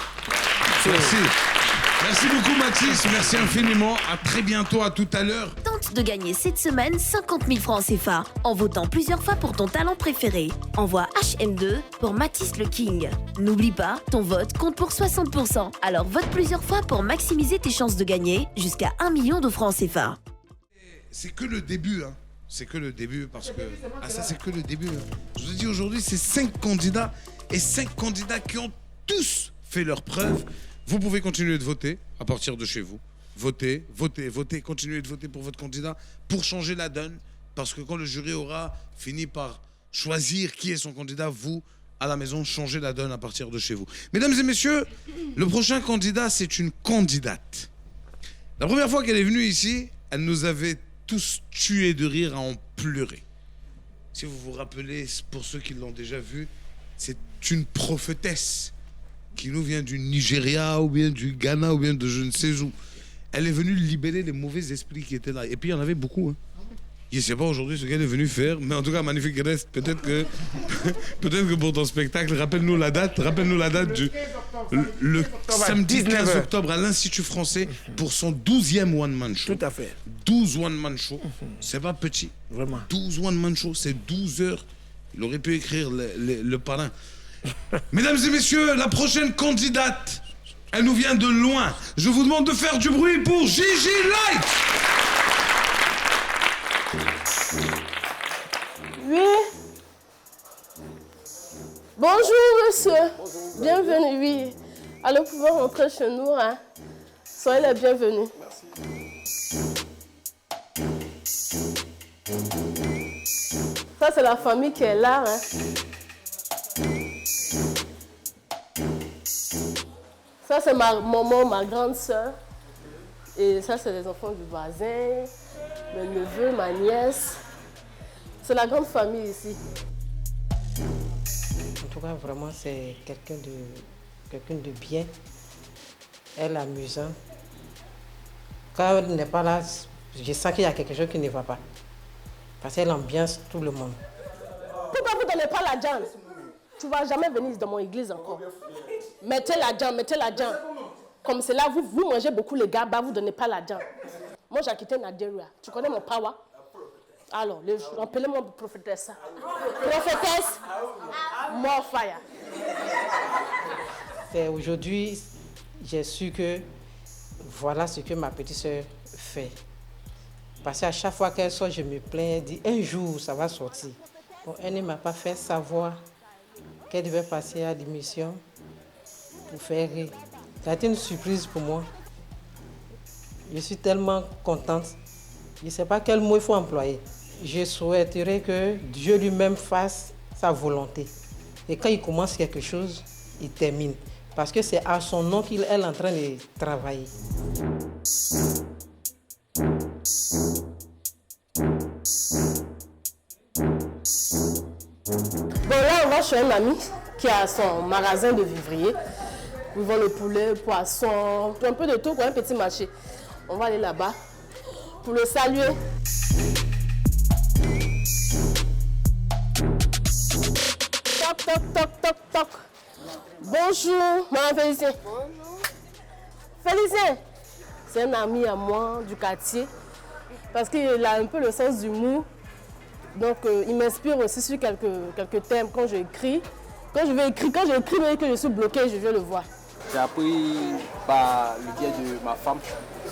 Merci. Merci beaucoup Mathis, merci infiniment. À très bientôt, à tout à l'heure. Tente de gagner cette semaine 50 000 francs CFA en votant plusieurs fois pour ton talent préféré. Envoie HM2 pour Mathis le King. N'oublie pas, ton vote compte pour 60%. Alors vote plusieurs fois pour maximiser tes chances de gagner jusqu'à 1 million de francs CFA. C'est que le début, hein. C'est que le début parce que... Ah ça c'est que le début. Hein. Je vous dis aujourd'hui, c'est 5 candidats et 5 candidats qui ont tous fait leurs preuves. Vous pouvez continuer de voter à partir de chez vous. Votez, votez, votez, continuez de voter pour votre candidat pour changer la donne. Parce que quand le jury aura fini par choisir qui est son candidat, vous, à la maison, changez la donne à partir de chez vous. Mesdames et messieurs, le prochain candidat, c'est une candidate. La première fois qu'elle est venue ici, elle nous avait tous tués de rire à en pleurer. Si vous vous rappelez, pour ceux qui l'ont déjà vu, c'est une prophétesse qui nous vient du Nigeria ou bien du Ghana ou bien de je ne sais où. Elle est venue libérer les mauvais esprits qui étaient là. Et puis il y en avait beaucoup. Hein. Je ne sais pas aujourd'hui ce qu'elle est venue faire, mais en tout cas, magnifique reste. Peut-être que pour ton spectacle, rappelle-nous la date du le samedi 15 octobre à l'Institut français pour son 12e one-man show. Tout à fait. 12 one-man show. C'est pas petit. Vraiment. 12 one-man show, c'est 12 heures. Il aurait pu écrire le parrain. Mesdames et messieurs, la prochaine candidate, elle nous vient de loin. Je vous demande de faire du bruit pour Gigi Light. Oui. Bonjour, monsieur. Bonjour. Bienvenue, oui. Allez, vous pouvez rentrer chez nous, hein. Soyez les bienvenus. Ça, c'est la famille qui est là, hein. Ça, c'est ma maman, ma grande soeur. Et ça, c'est les enfants du voisin, mes neveux, ma nièce. C'est la grande famille ici. En tout cas, vraiment, c'est quelqu'un de bien. Elle est amusante. Quand elle n'est pas là, je sens qu'il y a quelque chose qui ne va pas. Parce qu'elle ambiance tout le monde. Pourquoi vous ne donnez pas la jambe? Tu ne vas jamais venir dans mon église encore. Mettez la jambe, mettez la jambe. Comme c'est là, vous mangez beaucoup les gars, vous ne donnez pas la jambe. Moi, j'ai quitté Nigeria. Tu connais mon power? Alors, appelez-moi prophétesse. Prophétesse, more fire. Aujourd'hui, j'ai su que voilà ce que ma petite soeur fait. Parce qu'à chaque fois qu'elle sort, je me plains, elle dit un jour ça va sortir. Bon, elle ne m'a pas fait savoir qu'elle devait passer à l'émission pour faire rire. Ça a été une surprise pour moi. Je suis tellement contente. Je ne sais pas quel mot il faut employer. Je souhaiterais que Dieu lui-même fasse sa volonté. Et quand il commence quelque chose, il termine. Parce que c'est à son nom qu'elle est en train de travailler. Bon, là, on va chez un ami qui a son magasin de vivrier. Ils vendent le poulet, poisson, un peu de tout, quoi, un petit marché. On va aller là-bas pour le saluer. Toc, toc, toc, toc, toc. Bonjour, Mme Félicien. Bonjour. Félicien, c'est un ami à moi du quartier parce qu'il a un peu le sens d'humour. Donc, il m'inspire aussi sur quelques thèmes quand j'écris. Quand j'écris mais que je suis bloquée, je vais le voir. J'ai appris par le biais de ma femme.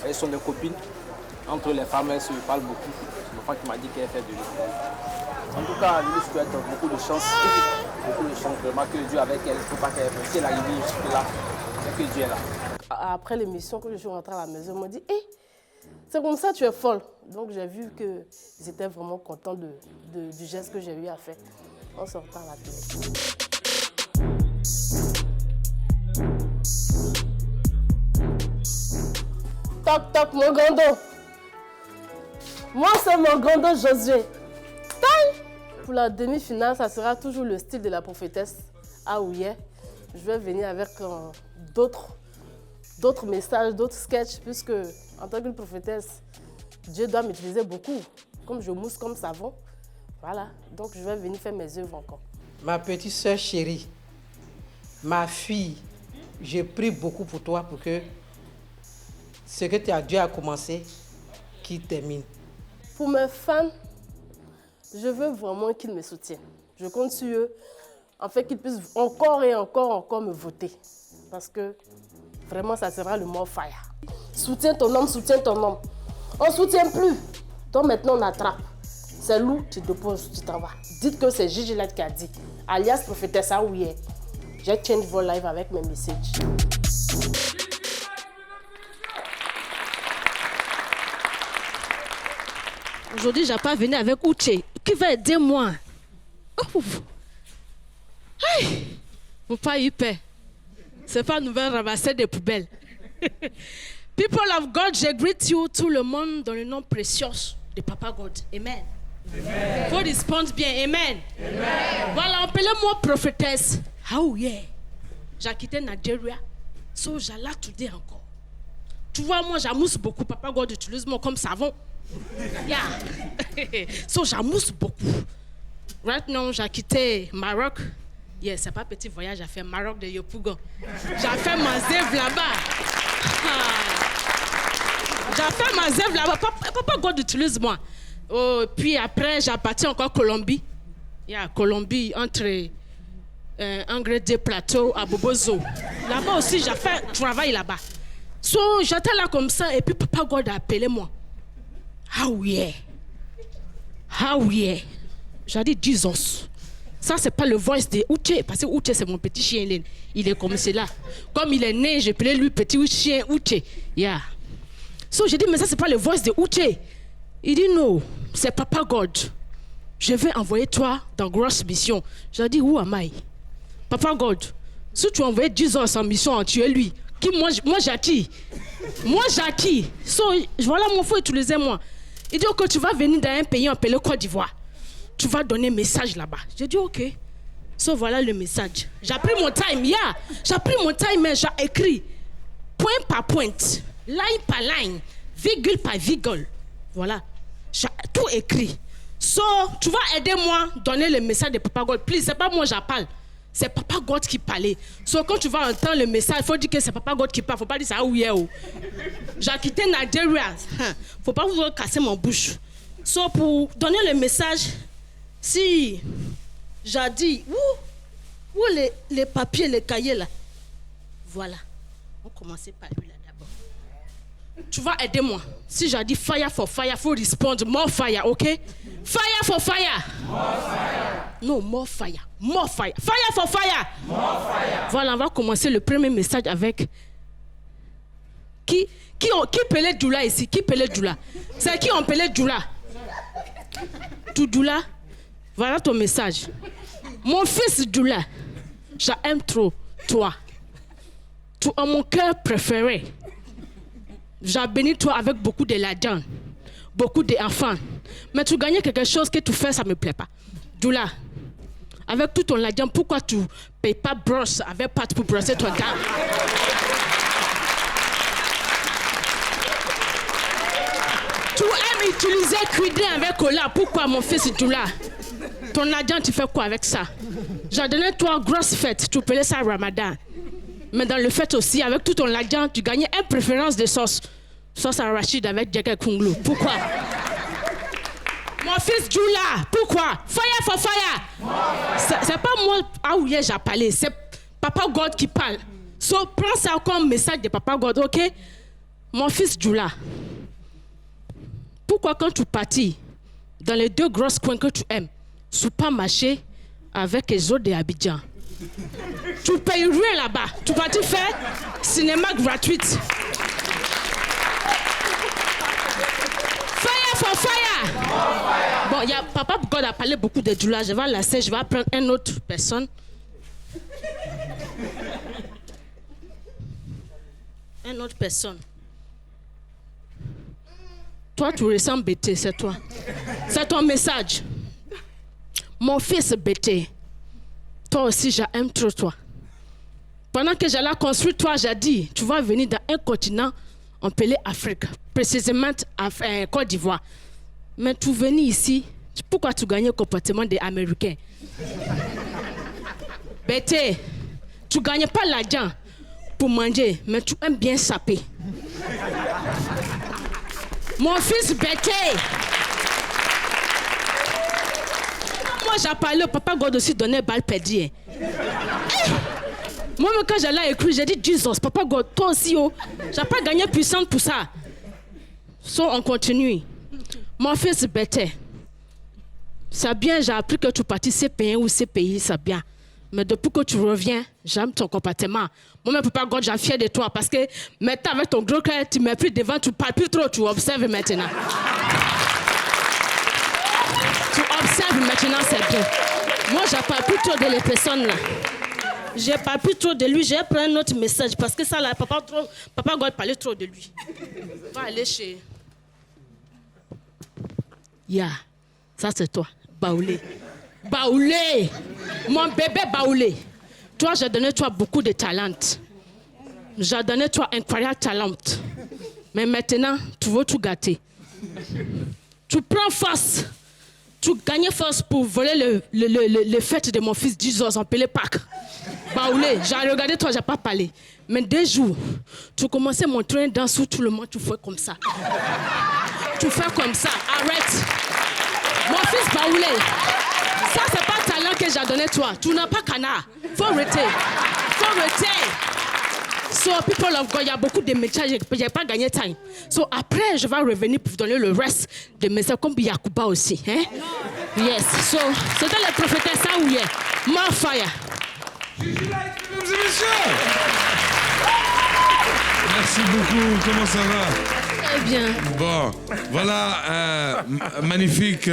Elles sont des copines. Entre les femmes, elles se parlent beaucoup. C'est ma femme qui m'a dit qu'elle fait de l'école. En tout cas, je lui souhaite beaucoup de chance. Beaucoup de chance, vraiment, que Dieu avec elle. Il ne faut pas qu'elle si elle arrive jusque-là, c'est que Dieu est là. Après l'émission, quand je suis rentrée à la maison, ils m'ont dit hey, c'est comme ça, tu es folle. Donc j'ai vu qu'ils étaient vraiment contents du geste que j'ai eu à faire en sortant à la télé. Toc toc mon gando. Moi c'est mon gando Josué. Taille. Pour la demi-finale, ça sera toujours le style de la prophétesse Aouye. Je vais venir avec d'autres messages, d'autres sketchs, puisque en tant que prophétesse, Dieu doit m'utiliser beaucoup. Comme je mousse comme savon. Voilà. Donc je vais venir faire mes œuvres encore. Ma petite soeur chérie, ma fille, je prie beaucoup pour toi pour que ce que Dieu a commencé, qu'il termine. Pour mes fans, je veux vraiment qu'ils me soutiennent. Je compte sur eux, en fait qu'ils puissent encore et encore me voter. Parce que vraiment, ça sera le mot fire. Soutiens ton homme, soutiens ton homme. On ne soutient plus. Donc maintenant, on attrape. C'est loup, tu déposes, tu t'en vas. Dites que c'est Gigi Light qui a dit, alias prophétesse Aouye. J'ai change vos lives avec mes messages. Aujourd'hui, j'ai pas venu avec Uche. Qui va aider moi? Oh. Hey. Faut pas y peur. C'est pas une nouvelle ramasser des poubelles. People of God, je greet you, tout le monde, dans le nom précieux de Papa God. Amen. Faut répondre bien. Amen. Amen. Voilà, appelez-moi prophétesse. Oh yeah. J'ai quitté Nigeria. So, j'allais today encore. Tu vois, moi, j'amousse beaucoup. Papa God utilise moi comme savon. Yeah. So, j'amousse beaucoup. Right now, j'ai quitté Maroc. Yeah, c'est pas petit voyage, j'ai fait Maroc de Yopougon. J'ai fait ma zève là-bas. J'ai fait ma zève là-bas. Papa God utilise moi. Oh, puis après, j'ai parti encore Colombie. Yeah, Colombie, entre Engrais des Plateaux à Bobozo. Là-bas aussi, j'ai fait travail là-bas. So, j'étais là comme ça, et puis Papa God a appelé moi. Ah oui. Ah oui. J'ai dit Jesus. Ça, c'est pas le voice de Uche, parce que Uche, c'est mon petit chien. Il est comme cela. Comme il est né, j'ai appelé lui petit chien Uche. Yeah. So, j'ai dit, mais ça, c'est pas le voice de Uche. Il dit, non, c'est Papa God. Je vais envoyer toi dans grosse mission. J'ai dit, où am I? Papa God, si tu envoies Jesus en mission, tu es lui. Moi, j'attire. Moi, j'attire. So, voilà, mon frère utilisait moi. Il dit, ok, tu vas venir dans un pays appelé Côte d'Ivoire. Tu vas donner un message là-bas. J'ai dit, ok. So, voilà le message. J'ai pris mon time, J'ai pris mon time, mais j'ai écrit point par point, line par line, virgule par virgule. Voilà. J'ai tout écrit. So, tu vas aider moi à donner le message de Papa God. Please, c'est pas moi j'appelle. C'est Papa God qui parlait. So, quand tu vas entendre le message, il faut dire que c'est Papa God qui parle. Faut pas dire ça, oui, oh. J'ai quitté Nigeria. Faut pas vous casser mon bouche. So, pour donner le message, si j'ai dit, où les papiers, les cahiers là? Voilà. On commençait par lui là d'abord. Tu vas aider moi. Si j'ai dit fire for fire, il faut répondre more fire, ok? Fire for fire. More fire. Non, more fire. More fire. Fire for fire. More fire. Voilà, on va commencer le premier message avec qui pelait Djoula ici? Qui pelait Djoula? C'est qui on pelait Djoula? Tout Djoula? Voilà ton message. Mon fils Djoula, j'aime trop toi. Tu es mon cœur préféré. J'ai béni toi avec beaucoup de l'argent, beaucoup d'enfants. Mais tu gagnes quelque chose que tu fais, ça ne me plaît pas. Djoula, avec tout ton argent, pourquoi tu ne payes pas brosse avec pâte pour brosser ton dent? Tu aimes utiliser cuidé avec cola. Pourquoi mon fils Djoula? Ton argent, tu fais quoi avec ça? J'ai donné toi grosse fête, tu payais ça Ramadan. Mais dans le fait aussi, avec tout ton argent, tu gagnais une préférence de sauce. Sauce arachide avec Djeke Kunglu. Pourquoi? Mon fils Djoula, pourquoi? Fire for fire. C'est pas moi où j'ai parlé, c'est Papa God qui parle. So, prends ça comme message de Papa God, ok? Mon fils Djoula, pourquoi quand tu partis dans les 2 grosses coins que tu aimes, supermarché avec les autres de Abidjan, tu payes rien là-bas. Tu vas te faire cinéma gratuit. Fire for fire. Bon, y a Papa God a parlé beaucoup de Djoula. Je vais lasser, je vais prendre une autre personne. Une autre personne. Toi, tu ressembles bêté, c'est toi. C'est ton message. Mon fils bêté. Toi aussi, j'aime trop toi. Pendant que j'allais construire toi, j'ai dit, tu vas venir dans un continent appelé Afrique, précisément Côte d'Ivoire. Mais tu venais ici, pourquoi tu gagnais le comportement des Américains? Bêté, tu ne gagnais pas l'argent pour manger, mais tu aimes bien saper. Mon fils bêté. Moi, j'ai parlé au Papa God aussi donner balle perdue. Moi, quand j'allais écrire, j'ai dit Jesus, Papa God, toi aussi, oh, j'ai pas gagné puissance pour ça. So, on continue. Mon fils bêté. C'est bien, j'ai appris que tu partis ces pays ou ces pays, c'est bien. Mais depuis que tu reviens, j'aime ton comportement. Moi, Papa God, j'ai fier de toi parce que maintenant, avec ton gros cœur, tu m'as pris devant, tu parles plus trop, tu observes maintenant. Tu observes maintenant, c'est bien. Moi, je ne parle plus trop de les personnes là. Je ne parle plus trop de lui, je vais prendre un autre message parce que ça là, Papa God parlait trop de lui. Va aller chez. Ça c'est toi, Baoulé. Baoulé! Mon bébé Baoulé. Toi, j'ai donné toi beaucoup de talent. J'ai donné toi incroyable talent. Mais maintenant, tu veux tout gâter. Tu prends force. Tu gagnes force pour voler le fête de mon fils Jesus en Pelé Pâques. Baoulé, j'ai regardé toi, j'ai pas parlé. Mais 2 jours, tu commençais à montrer dans sous tout le monde, tu fais comme ça. Tu fais comme ça, arrête. Mon fils Baoulé, ça c'est pas le talent que j'ai donné toi. Tu n'as pas canard. Faut arrêter. So, people of God, il y a beaucoup de messages, je n'ai pas gagné de temps. So, après, je vais revenir pour vous donner le reste de messages, comme Yakuba aussi. Hein? Yes, so, c'était la prophétesse où il est. More fire. Mesdames et messieurs. Merci beaucoup, comment ça va? Très bien. Bon, voilà, magnifique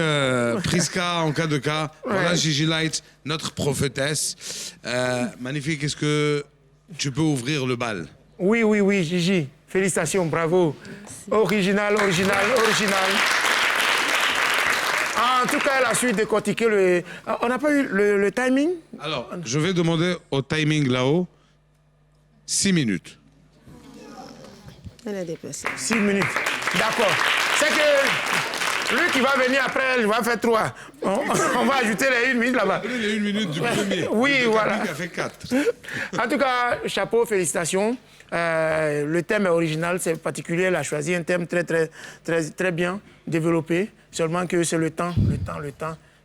Priska en cas de cas. Voilà Gigi Light, notre prophétesse. Magnifique, est-ce que tu peux ouvrir le bal? Oui, oui, oui, Gigi. Félicitations, bravo. Original, original, original. En tout cas, elle a su décortiquer le... On n'a pas eu le timing? Alors, je vais demander au timing là-haut 6 minutes. Elle a dépassé. 6 minutes. D'accord. C'est que lui qui va venir après, elle va faire 3. On va ajouter les 1 minute là-bas. Les 1 minute du premier. Oui, voilà. Il a fait 4. En tout cas, chapeau, félicitations. Le thème est original, c'est particulier. Elle a choisi un thème très bien développé. Seulement que c'est le temps. Il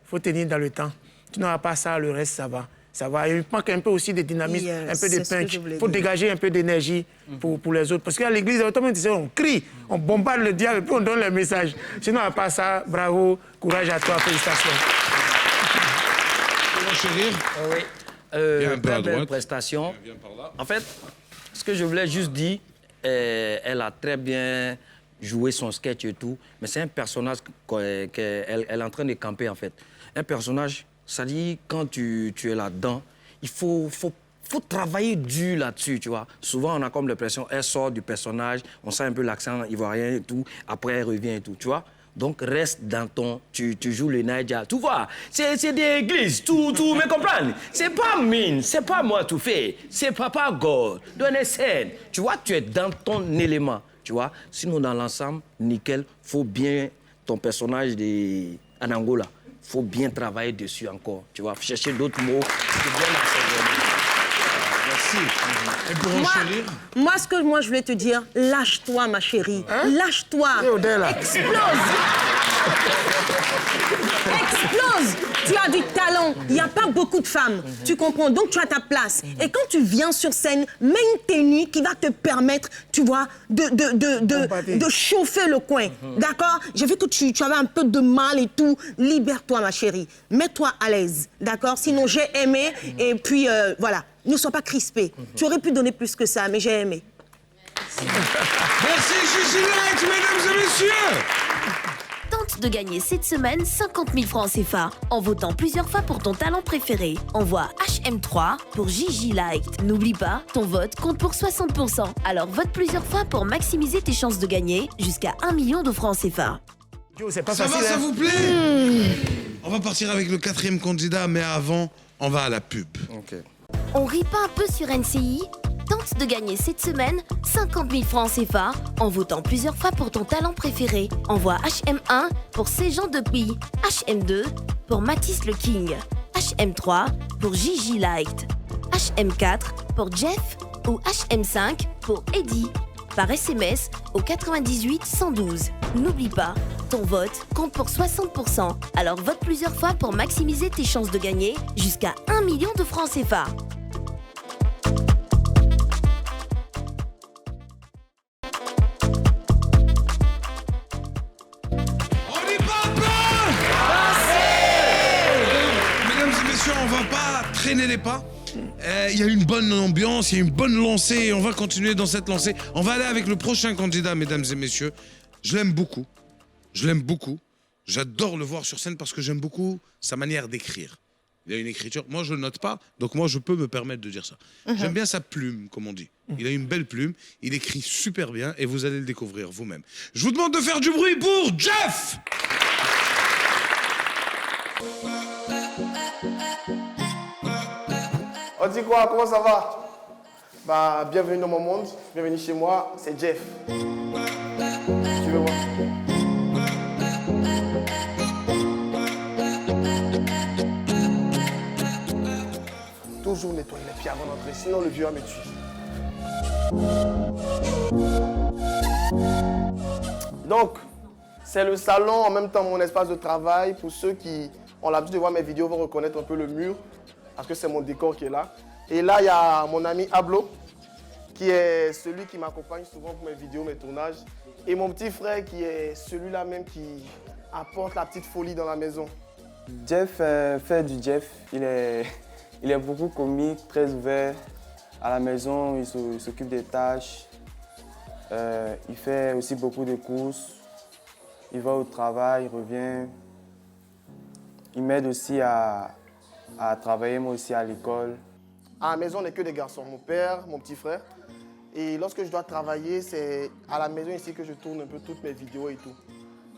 faut tenir dans le temps. Tu n'auras pas ça, le reste, ça va. Ça va. Il manque un peu aussi de dynamisme, un peu de punch. Il faut dégager un peu d'énergie pour les autres. Parce qu'à l'église, on crie, on bombarde le diable et puis on donne le message. Sinon, à part ça, bravo, courage à toi, félicitations. Mon chéri. Oui. Très belle prestation. En fait, ce que je voulais juste dire, elle a très bien joué son sketch et tout, mais c'est un personnage qu'elle est en train de camper, en fait. Un personnage, ça dit, quand tu es là-dedans, il faut travailler dur là-dessus, tu vois. Souvent, on a comme l'impression, elle sort du personnage, on sent un peu l'accent ivoirien et tout, après elle revient et tout, tu vois. Donc, reste dans ton... Tu joues le Naija. Tu vois, c'est des églises, tout, me comprends? C'est pas mine, c'est pas moi tout fait. C'est Papa God, donne scène. Tu vois, tu es dans ton élément, tu vois. Sinon, dans l'ensemble, nickel, faut bien... Ton personnage en Angola, faut bien travailler dessus encore, tu vois. Chercher d'autres mots. Merci. Et pour enchérir? Moi, ce que je voulais te dire, lâche-toi, ma chérie. Lâche-toi. Explose. Explose. Tu as du talent. Il n'y a pas beaucoup de femmes. Tu comprends? Donc, tu as ta place. Et quand tu viens sur scène, mets une tenue qui va te permettre, tu vois, de chauffer le coin. D'accord? J'ai vu que tu avais un peu de mal et tout. Libère-toi, ma chérie. Mets-toi à l'aise. D'accord? Sinon, j'ai aimé. Et puis, voilà. Ne sois pas crispé. Tu aurais pu donner plus que ça, mais j'ai aimé. Merci Gigi Light, mesdames et messieurs. Tente de gagner cette semaine 50 000 francs CFA en votant plusieurs fois pour ton talent préféré. Envoie HM3 pour Gigi Light. N'oublie pas, ton vote compte pour 60%. Alors vote plusieurs fois pour maximiser tes chances de gagner jusqu'à 1 million de francs CFA. Ça va, ça vous plaît? On va partir avec le 4e candidat, mais avant, on va à la pub. On rit pas un peu sur NCI? Tente de gagner cette semaine 50 000 francs CFA en votant plusieurs fois pour ton talent préféré. Envoie HM1 pour Ces-Jean depuis, HM2 pour Mathis le King, HM3 pour Gigi Light, HM4 pour Jeff ou HM5 pour Eddie. Par SMS au 98 112. N'oublie pas, ton vote compte pour 60%. Alors vote plusieurs fois pour maximiser tes chances de gagner jusqu'à 1 million de francs CFA. On va pas traîner les pas. Il y a une bonne ambiance, il y a une bonne lancée et on va continuer dans cette lancée. On va aller avec le prochain candidat, mesdames et messieurs. Je l'aime beaucoup. Je l'aime beaucoup. J'adore le voir sur scène parce que j'aime beaucoup sa manière d'écrire. Il a une écriture. Moi, je ne note pas, donc moi, je peux me permettre de dire ça. J'aime bien sa plume, comme on dit. Il a une belle plume, il écrit super bien et vous allez le découvrir vous-même. Je vous demande de faire du bruit pour Jeff! On dit quoi? Comment ça va? Bah, bienvenue dans mon monde, bienvenue chez moi, c'est Jeff. Tu veux voir? Toujours nettoyer les pieds avant d'entrer, sinon le vieux va me tuer. Donc, c'est le salon, en même temps mon espace de travail. Pour ceux qui ont l'habitude de voir mes vidéos, vont reconnaître un peu le mur, parce que c'est mon décor qui est là. Et là, il y a mon ami Ablo, qui est celui qui m'accompagne souvent pour mes vidéos, mes tournages. Et mon petit frère, qui est celui-là même qui apporte la petite folie dans la maison. Jeff fait du Jeff. Il est beaucoup comique, très ouvert. À la maison, il s'occupe des tâches. Il fait aussi beaucoup de courses. Il va au travail, il revient. Il m'aide aussi à travailler, moi aussi, à l'école. À la maison, on n'est que des garçons. Mon père, mon petit frère. Et lorsque je dois travailler, c'est à la maison ici que je tourne un peu toutes mes vidéos et tout.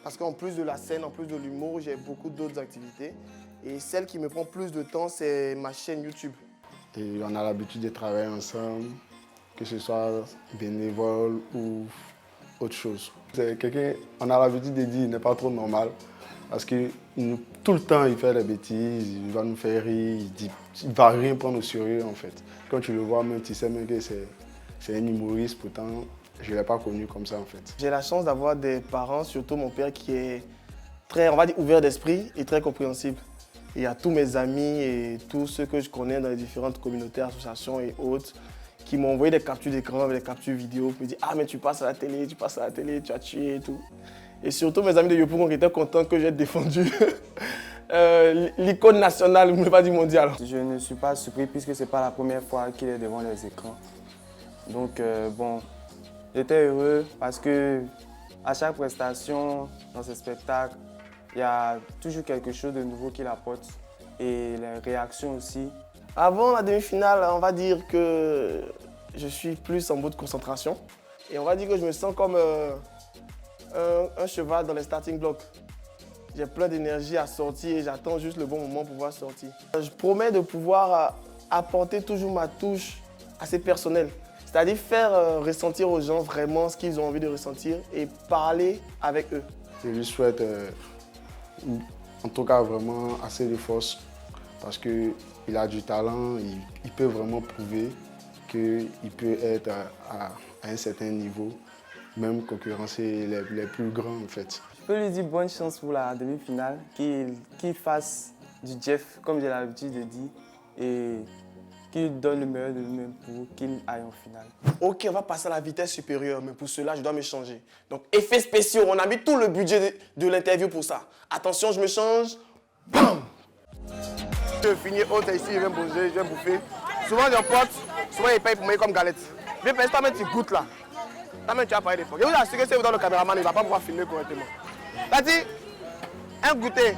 Parce qu'en plus de la scène, en plus de l'humour, j'ai beaucoup d'autres activités. Et celle qui me prend plus de temps, c'est ma chaîne YouTube. Et on a l'habitude de travailler ensemble, que ce soit bénévole ou autre chose. C'est quelqu'un, on a l'habitude de dire qu'il n'est pas trop normal. Parce que tout le temps, il fait des bêtises, il va nous faire rire, il ne va rien prendre au sérieux en fait. Quand tu le vois même, tu sais même que c'est un humoriste, pourtant je ne l'ai pas connu comme ça en fait. J'ai la chance d'avoir des parents, surtout mon père qui est très, on va dire, ouvert d'esprit et très compréhensible. Il y a tous mes amis et tous ceux que je connais dans les différentes communautés, associations et autres qui m'ont envoyé des captures d'écran, des captures vidéo pour me dire « Ah mais tu passes à la télé, tu as tué et tout ». Et surtout mes amis de Yopougon qui étaient contents que j'ai défendu l'icône nationale, mais pas du mondial. Je ne suis pas surpris puisque ce n'est pas la première fois qu'il est devant les écrans. Donc bon, j'étais heureux parce que à chaque prestation dans ce spectacle, il y a toujours quelque chose de nouveau qu'il apporte et les réactions aussi. Avant la demi-finale, on va dire que je suis plus en mode concentration. Et on va dire que je me sens comme un cheval dans les starting blocks. J'ai plein d'énergie à sortir et j'attends juste le bon moment pour pouvoir sortir. Je promets de pouvoir apporter toujours ma touche assez personnelle. C'est-à-dire faire ressentir aux gens vraiment ce qu'ils ont envie de ressentir et parler avec eux. Je lui souhaite en tout cas vraiment assez de force parce qu'il a du talent, il peut vraiment prouver qu'il peut être à un certain niveau, même concurrencer les plus grands en fait. Je peux lui dire bonne chance pour la demi-finale, qu'il fasse du Jeff comme j'ai l'habitude de dire et qu'il donne le meilleur de lui-même pour qu'il aille en finale. Ok, on va passer à la vitesse supérieure, mais pour cela, je dois me changer. Donc, effets spéciaux, on a mis tout le budget de l'interview pour ça. Attention, je me change. Bam! Je vais finir haute ici, je vais bouger, je vais bouffer. Souvent, j'emporte, souvent, ils payent pour moi comme galette. Je vais passer, toi-même, tu goûtes là. Toi-même, tu vas parler des fois. Je vous assure que si vous dans le caméraman, il ne va pas pouvoir filmer correctement. T'as dit, un goûter.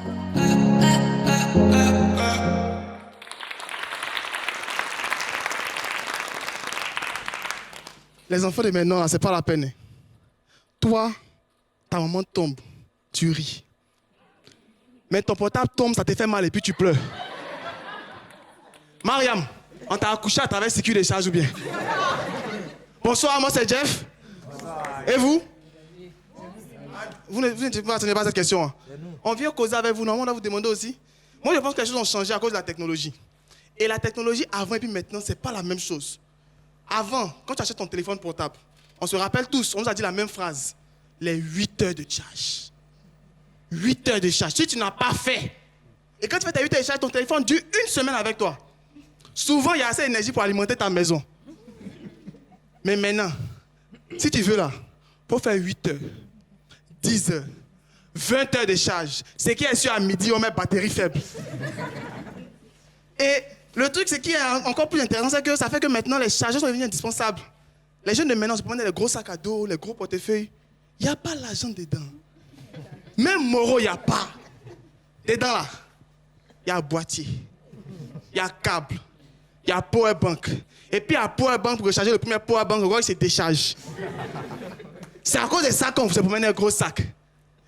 Les enfants de maintenant, c'est pas la peine. Toi, ta maman tombe, tu ris. Mais ton portable tombe, ça te fait mal et puis tu pleures. Mariam, on t'a accouché à travers circuit de charge ou bien? Bonsoir, moi c'est Jeff. Et vous? Vous ne pas à cette question. Hein. On vient causer avec vous, normalement on va vous demander aussi. Moi je pense que les choses ont changé à cause de la technologie. Et la technologie avant et puis maintenant, c'est pas la même chose. Avant, quand tu achètes ton téléphone portable, on se rappelle tous, on nous a dit la même phrase. Les 8 heures de charge. 8 heures de charge. Si tu n'as pas fait, et quand tu fais tes 8 heures de charge, ton téléphone dure une semaine avec toi. Souvent, il y a assez d'énergie pour alimenter ta maison. Mais maintenant, si tu veux là, pour faire 8 heures, 10 heures, 20 heures de charge, c'est qui est sûr à midi, on met batterie faible. Et le truc, c'est qui est encore plus intéressant, c'est que ça fait que maintenant, les chargeurs sont devenus indispensables. Les jeunes de maintenant se prennent les gros sacs à dos, les gros portefeuilles. Il n'y a pas l'argent dedans. Même Moro, il n'y a pas. Dedans là, il y a boîtier, il y a câble, il y a powerbank. Et puis à powerbank, pour recharger le premier powerbank, il se décharge. C'est à cause de ça qu'on se promène un gros sac.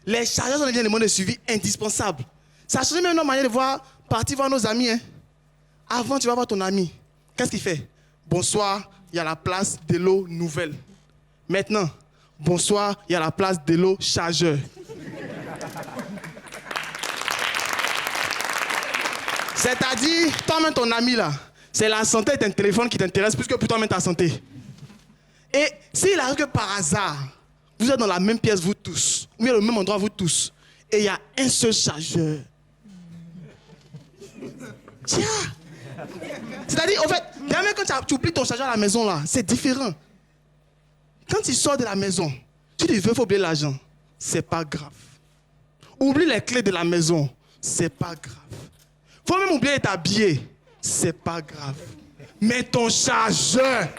Les chargeurs sont devenus des modes de suivi indispensables. Ça a changé même notre manière de partir voir nos amis. Hein. Avant, tu vas voir ton ami. Qu'est-ce qu'il fait? Bonsoir, il y a la place de l'eau nouvelle. Maintenant, bonsoir, il y a la place de l'eau chargeur. C'est-à-dire, toi-même ton ami là, c'est la santé de ton téléphone qui t'intéresse plus que pour toi-même ta santé. Et s'il arrive que par hasard, vous êtes dans la même pièce vous tous, ou bien au même endroit vous tous, et il y a un seul chargeur. Tiens! C'est-à-dire, en fait, même quand tu oublies ton chargeur à la maison là, c'est différent. Quand tu sors de la maison, tu dis, il faut oublier l'argent. C'est pas grave. Oublie les clés de la maison. c'est pas grave. Faut même oublier d'être habillé, c'est pas grave. Mets ton chargeur.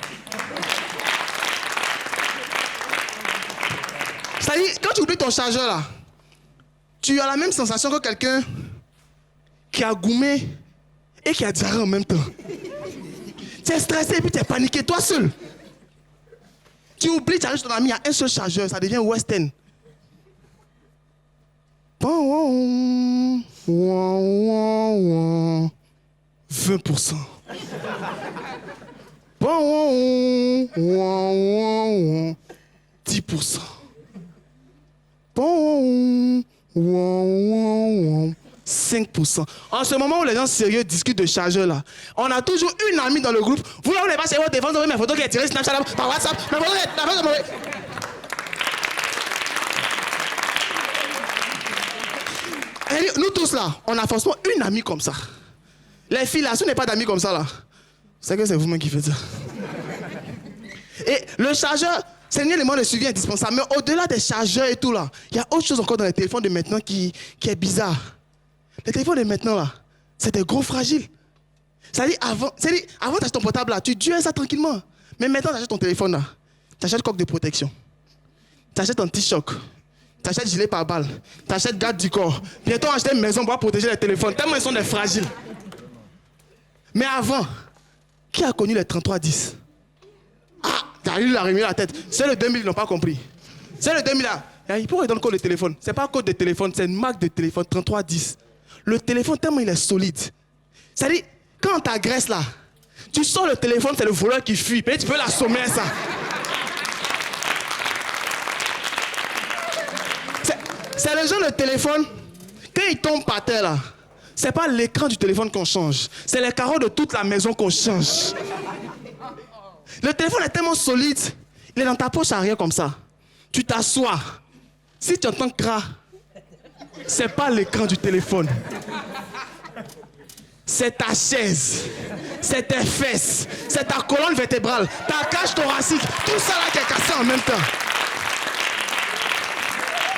C'est-à-dire, quand tu oublies ton chargeur là, tu as la même sensation que quelqu'un qui a goumé et qui a diarrhée en même temps. Tu es stressé et puis tu es paniqué, toi seul. Tu oublies, tu arrives chez ton ami, il y a un seul chargeur, ça devient West End. 20%. 10%. 5%. En ce moment où les gens sérieux discutent de chargeur là, on a toujours une amie dans le groupe. Vous n'avez pas chez votre téléphone, vous avez mes photos qui est tirée Snapchat par WhatsApp. Mes photos qui est... Nous tous là, on a forcément une amie comme ça. Les filles là, si vous n'avez pas d'amis comme ça là, c'est que c'est vous-même qui faites ça. Et le chargeur, c'est un élément de suivi indispensable. Mais au-delà des chargeurs et tout là, il y a autre chose encore dans les téléphones de maintenant qui est bizarre. Les téléphones de maintenant là, c'est des gros fragiles. C'est-à-dire avant t'achètes ton portable là, tu duais ça tranquillement. Mais maintenant t'achètes ton téléphone là, t'achètes coque de protection, t'achètes anti-choc, t'achètes gilet pare-balles, t'achètes garde du corps. Bientôt on achète une maison pour protéger les téléphones, tellement ils sont des fragiles. Mais avant, qui a connu les 3310? Ah, t'as eu la remis la tête. C'est le 2000, ils n'ont pas compris. C'est le 2000 là. Pourquoi ils donnent code de téléphone? C'est pas un code de téléphone, c'est une marque de téléphone 3310. Le téléphone, tellement il est solide. C'est-à-dire, quand on t'agresse là, tu sors le téléphone, c'est le voleur qui fuit. Peut-être tu peux l'assommer ça. C'est le genre de téléphone, quand il tombe par terre là, c'est pas l'écran du téléphone qu'on change, c'est les carreaux de toute la maison qu'on change. Le téléphone est tellement solide, il est dans ta poche arrière comme ça. Tu t'assois. Si tu entends cra, c'est pas l'écran du téléphone. C'est ta chaise, c'est tes fesses, c'est ta colonne vertébrale, ta cage thoracique, tout ça là qui est cassé en même temps.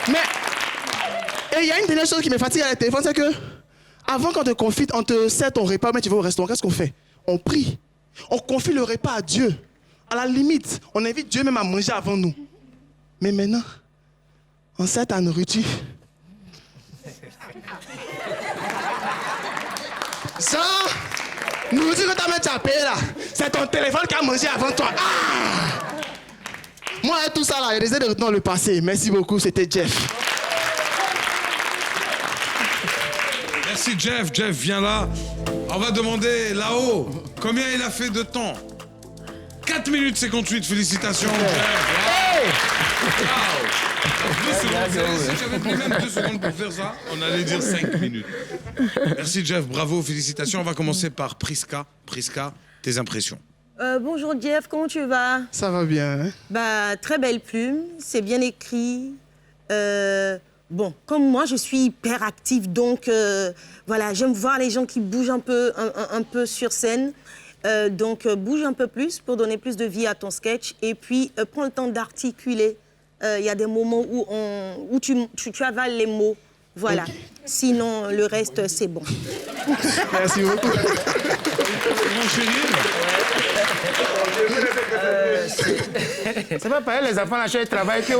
Mais, et il y a une dernière chose qui me fatigue avec le téléphone, c'est que avant qu'on te confie, on te sert ton repas, mais tu vas au restaurant, qu'est-ce qu'on fait? On prie. On confie le repas à Dieu. À la limite, on invite Dieu même à manger avant nous. Mais maintenant, on sert ta nourriture. Ça, nourriture que tu as payé là, c'est ton téléphone qui a mangé avant toi. Ah! Moi, tout ça là, j'essaie de retenir le passé. Merci beaucoup, c'était Jeff. Merci Jeff. Jeff, viens là. On va demander là-haut combien il a fait de temps. 4 minutes 58, félicitations Jeff. Wow. Si j'avais pris même 2 secondes pour faire ça, on allait dire 5 minutes. Merci Jeff, bravo, félicitations. On va commencer par Priska. Priska, tes impressions. Bonjour Jeff, comment tu vas? Ça va bien. Hein? Bah, très belle plume, c'est bien écrit. Bon, comme moi, je suis hyper active, donc voilà, j'aime voir les gens qui bougent un peu sur scène. Donc, bouge un peu plus pour donner plus de vie à ton sketch. Et puis, prends le temps d'articuler. Il y a des moments où tu avales les mots. Voilà. Okay. Sinon, le reste, c'est bon. Merci beaucoup. C'est pas pareil, les enfants, là, ils travaillent. C'est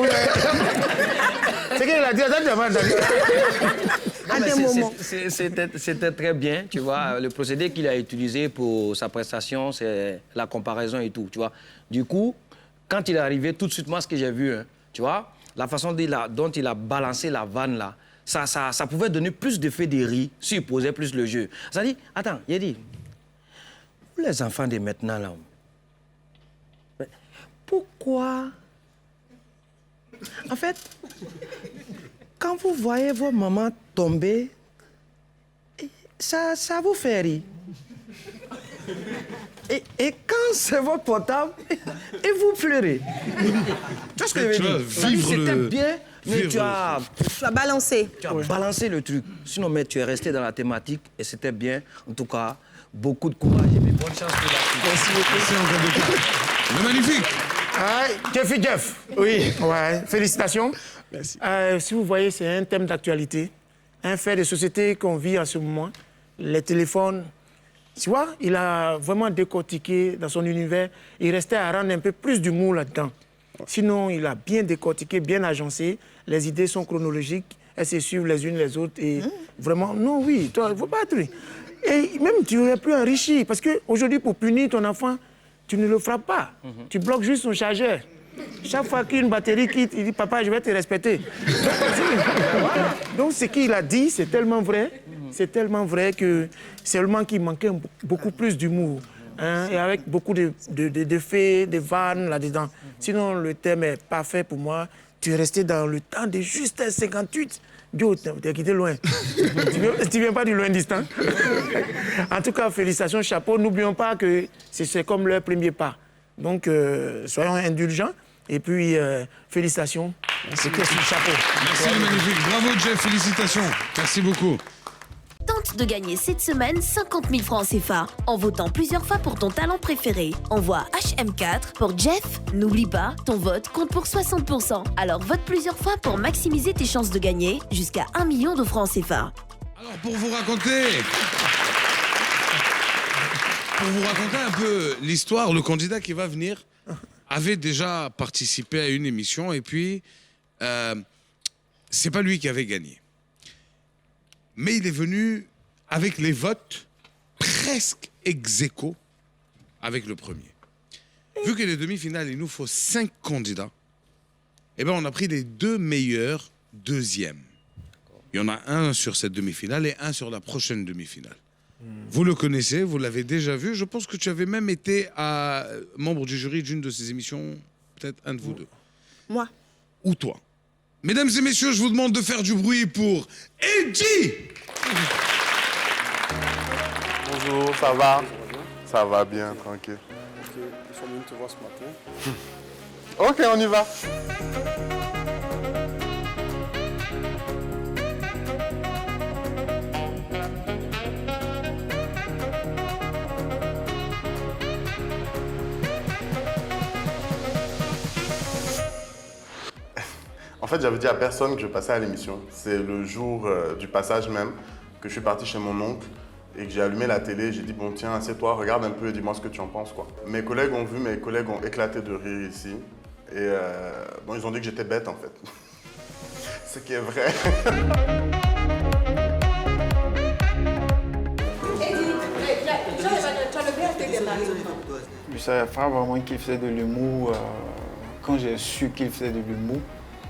qu'il a dit, C'était très bien, tu vois. Le procédé qu'il a utilisé pour sa prestation, c'est la comparaison et tout, tu vois. Du coup, quand il est arrivé, tout de suite, moi, ce que j'ai vu, hein, tu vois, la façon dont il a balancé la vanne, là, ça pouvait donner plus d'effet de rire s'il posait plus le jeu. Ça dit, attends, il a dit, vous les enfants de maintenant, là, pourquoi? En fait, quand vous voyez vos mamans tomber, ça vous fait rire. Et quand c'est votre portable, et vous pleurez. Tu vois ce que je veux dire? C'était bien, mais tu as balancé. Tu as balancé le truc. Sinon, mais tu es resté dans la thématique et c'était bien. En tout cas, beaucoup de courage et bonne chance pour la suite. Merci beaucoup. Merci encore beaucoup. Le magnifique. Jeff. Oui, ouais. Félicitations. Merci. Si vous voyez, c'est un thème d'actualité. un fait de société qu'on vit en ce moment. Les téléphones, tu vois, il a vraiment décortiqué dans son univers. Il restait à rendre un peu plus d'humour là-dedans. Sinon, il a bien décortiqué, bien agencé. Les idées sont chronologiques, elles se suivent les unes les autres. Et vraiment, non, oui, toi, il ne faut pas être... Et même, tu aurais pu enrichir. Parce qu'aujourd'hui, pour punir ton enfant, tu ne le frappes pas. Tu bloques juste son chargeur. Chaque fois qu'une batterie quitte, il dit « Papa, je vais te respecter ». Donc, ce qu'il a dit, c'est tellement vrai. C'est tellement vrai que seulement qu'il manquait beaucoup plus d'humour. Hein, et avec beaucoup de faits, de vannes là-dedans. Sinon, le thème est parfait pour moi. Tu es resté dans le temps de juste 58. Dio, t'es quitté loin. Tu viens pas du loin distant. En tout cas, félicitations, chapeau. N'oublions pas que c'est comme leur premier pas. Donc, soyons indulgents. Et puis, félicitations. C'est que c'est le chapeau. Merci, le magnifique. Bravo, Jeff. Félicitations. Merci beaucoup. Tente de gagner cette semaine 50 000 francs CFA en votant plusieurs fois pour ton talent préféré. Envoie HM4 pour Jeff. N'oublie pas, ton vote compte pour 60%. Alors vote plusieurs fois pour maximiser tes chances de gagner jusqu'à 1 million de francs CFA. Alors, pour vous raconter un peu l'histoire, le candidat qui va venir avait déjà participé à une émission et puis c'est pas lui qui avait gagné. Mais il est venu avec les votes presque ex-aequo avec le premier. Vu que les demi-finales, il nous faut 5 candidats, eh ben on a pris les 2 meilleurs deuxièmes. Il y en a un sur cette demi-finale et un sur la prochaine demi-finale. Vous le connaissez, vous l'avez déjà vu. Je pense que tu avais même été membre du jury d'une de ces émissions, peut-être un de vous deux. Moi. Ou toi. Mesdames et messieurs, je vous demande de faire du bruit pour Eddie. Bonjour, ça va? Ça va bien, tranquille. Ils sont venus te voir ce matin. Ok, on y va. En fait, j'avais dit à personne que je passais à l'émission. C'est le jour du passage même que je suis parti chez mon oncle et que j'ai allumé la télé. J'ai dit, bon tiens, assieds-toi, regarde un peu et dis-moi ce que tu en penses, quoi. Mes collègues ont vu, mes collègues ont éclaté de rire ici. Et bon, ils ont dit que j'étais bête, en fait. Ce qui est vrai. Je ne savais pas vraiment qu'il faisait de l'humour. Quand j'ai su qu'il faisait de l'humour,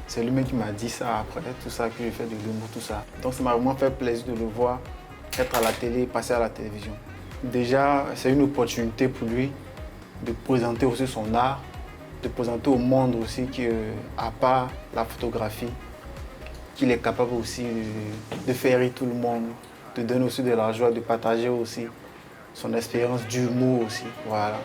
c'est lui-même qui m'a dit ça après, tout ça, que je fais de l'humour, tout ça. Donc ça m'a vraiment fait plaisir de le voir être à la télé, passer à la télévision. Déjà, c'est une opportunité pour lui de présenter aussi son art, de présenter au monde aussi qu'à part la photographie, qu'il est capable aussi de faire rire tout le monde, de donner aussi de la joie, de partager aussi son expérience d'humour aussi, voilà.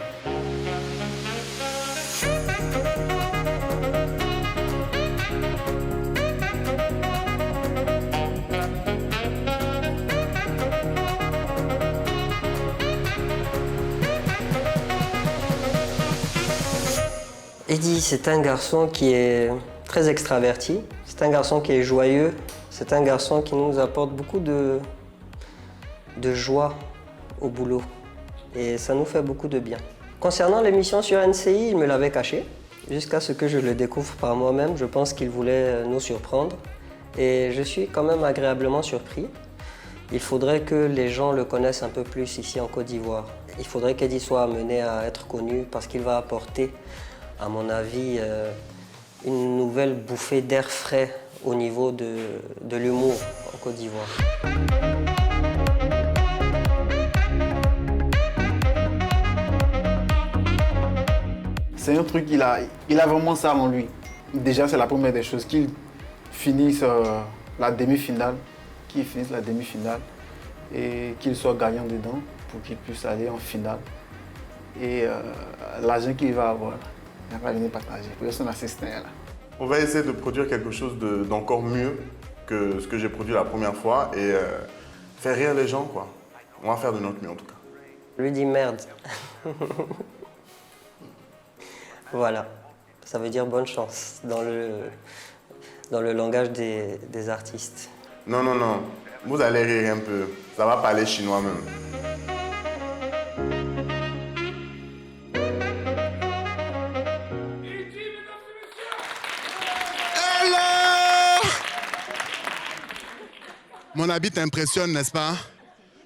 Eddie, c'est un garçon qui est très extraverti, c'est un garçon qui est joyeux, c'est un garçon qui nous apporte beaucoup de joie au boulot et ça nous fait beaucoup de bien. Concernant l'émission sur NCI, il me l'avait caché jusqu'à ce que je le découvre par moi-même. Je pense qu'il voulait nous surprendre et je suis quand même agréablement surpris. Il faudrait que les gens le connaissent un peu plus ici en Côte d'Ivoire. Il faudrait qu'Eddie soit amené à être connu parce qu'il va apporter, à mon avis, une nouvelle bouffée d'air frais au niveau de l'humour en Côte d'Ivoire. C'est un truc, il a vraiment ça en lui. Déjà, c'est la première des choses, qu'il finisse la demi-finale, et qu'il soit gagnant dedans pour qu'il puisse aller en finale. Et l'argent qu'il va avoir, il va venir partager pour son assistant. Là. On va essayer de produire quelque chose d'encore mieux que ce que j'ai produit la première fois et faire rire les gens, quoi. On va faire de notre mieux en tout cas. Lui dit merde. Voilà, ça veut dire bonne chance dans le langage des artistes. Non, non, non. Vous allez rire un peu. Ça va parler chinois même. Hello! Mon habit t'impressionne, n'est-ce pas?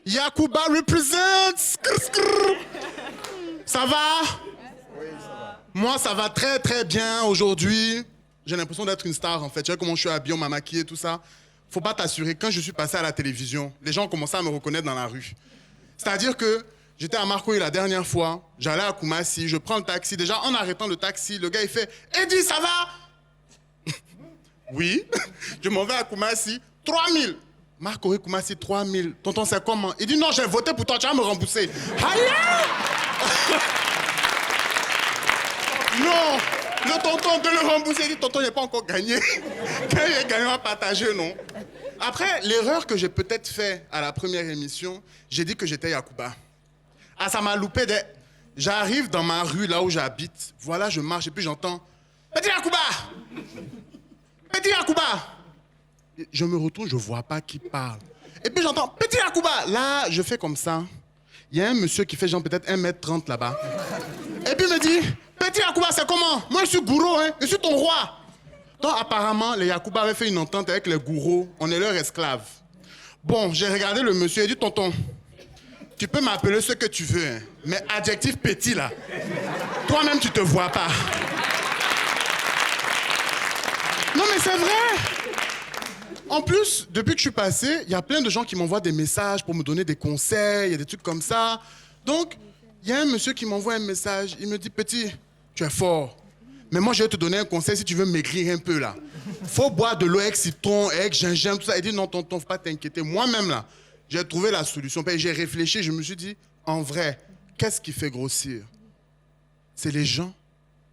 Yacouba represents! Ça va? Oui, ça va. Moi, ça va très, très bien aujourd'hui. J'ai l'impression d'être une star, en fait. Tu vois comment je suis habillé, on m'a maquillé, tout ça. Faut pas t'assurer, quand je suis passé à la télévision, les gens ont commencé à me reconnaître dans la rue. C'est-à-dire que j'étais à Marcoy la dernière fois, j'allais à Koumassi, je prends le taxi. Déjà, en arrêtant le taxi, le gars, il fait « Eddie, ça va ?» Oui. Je m'en vais à Koumassi, 3000. Marcoy, Koumassi, 3000. Tonton, c'est comment? Il dit « Non, j'ai voté pour toi, tu vas me rembourser. » Aïe! Non! Le tonton de le rembourser, il dit « Tonton, il n'a pas encore gagné. » Quand il a gagné, on va partager, non? Après, l'erreur que j'ai peut-être fait à la première émission, j'ai dit que j'étais Yacouba. Ah, ça m'a loupé des... J'arrive dans ma rue, là où j'habite. Voilà, je marche et puis j'entends « Petit Yacouba! Petit Yacouba! » Je me retourne, je ne vois pas qui parle. Et puis j'entends « Petit Yacouba! » Là, je fais comme ça. Il y a un monsieur qui fait genre peut-être 1m30 là-bas. Et puis il me dit « Petit Yacouba, c'est comment? Moi, je suis gourou, hein? Je suis ton roi. » Donc, apparemment, les Yacouba avaient fait une entente avec les gourous. On est leurs esclaves. Bon, j'ai regardé le monsieur et dit « Tonton, tu peux m'appeler ce que tu veux, hein, mais adjectif petit, là. Toi-même, tu te vois pas. » Non, mais c'est vrai. En plus, depuis que je suis passé, il y a plein de gens qui m'envoient des messages pour me donner des conseils, il y a des trucs comme ça. Donc, il y a un monsieur qui m'envoie un message. Il me dit « Petit, tu es fort. Mais moi, je vais te donner un conseil si tu veux maigrir un peu, là. Faut boire de l'eau avec citron, avec gingembre, tout ça. » Il dit « Non, tonton, faut pas t'inquiéter. Moi-même, là, j'ai trouvé la solution. Puis j'ai réfléchi, je me suis dit, en vrai, qu'est-ce qui fait grossir? C'est les gens.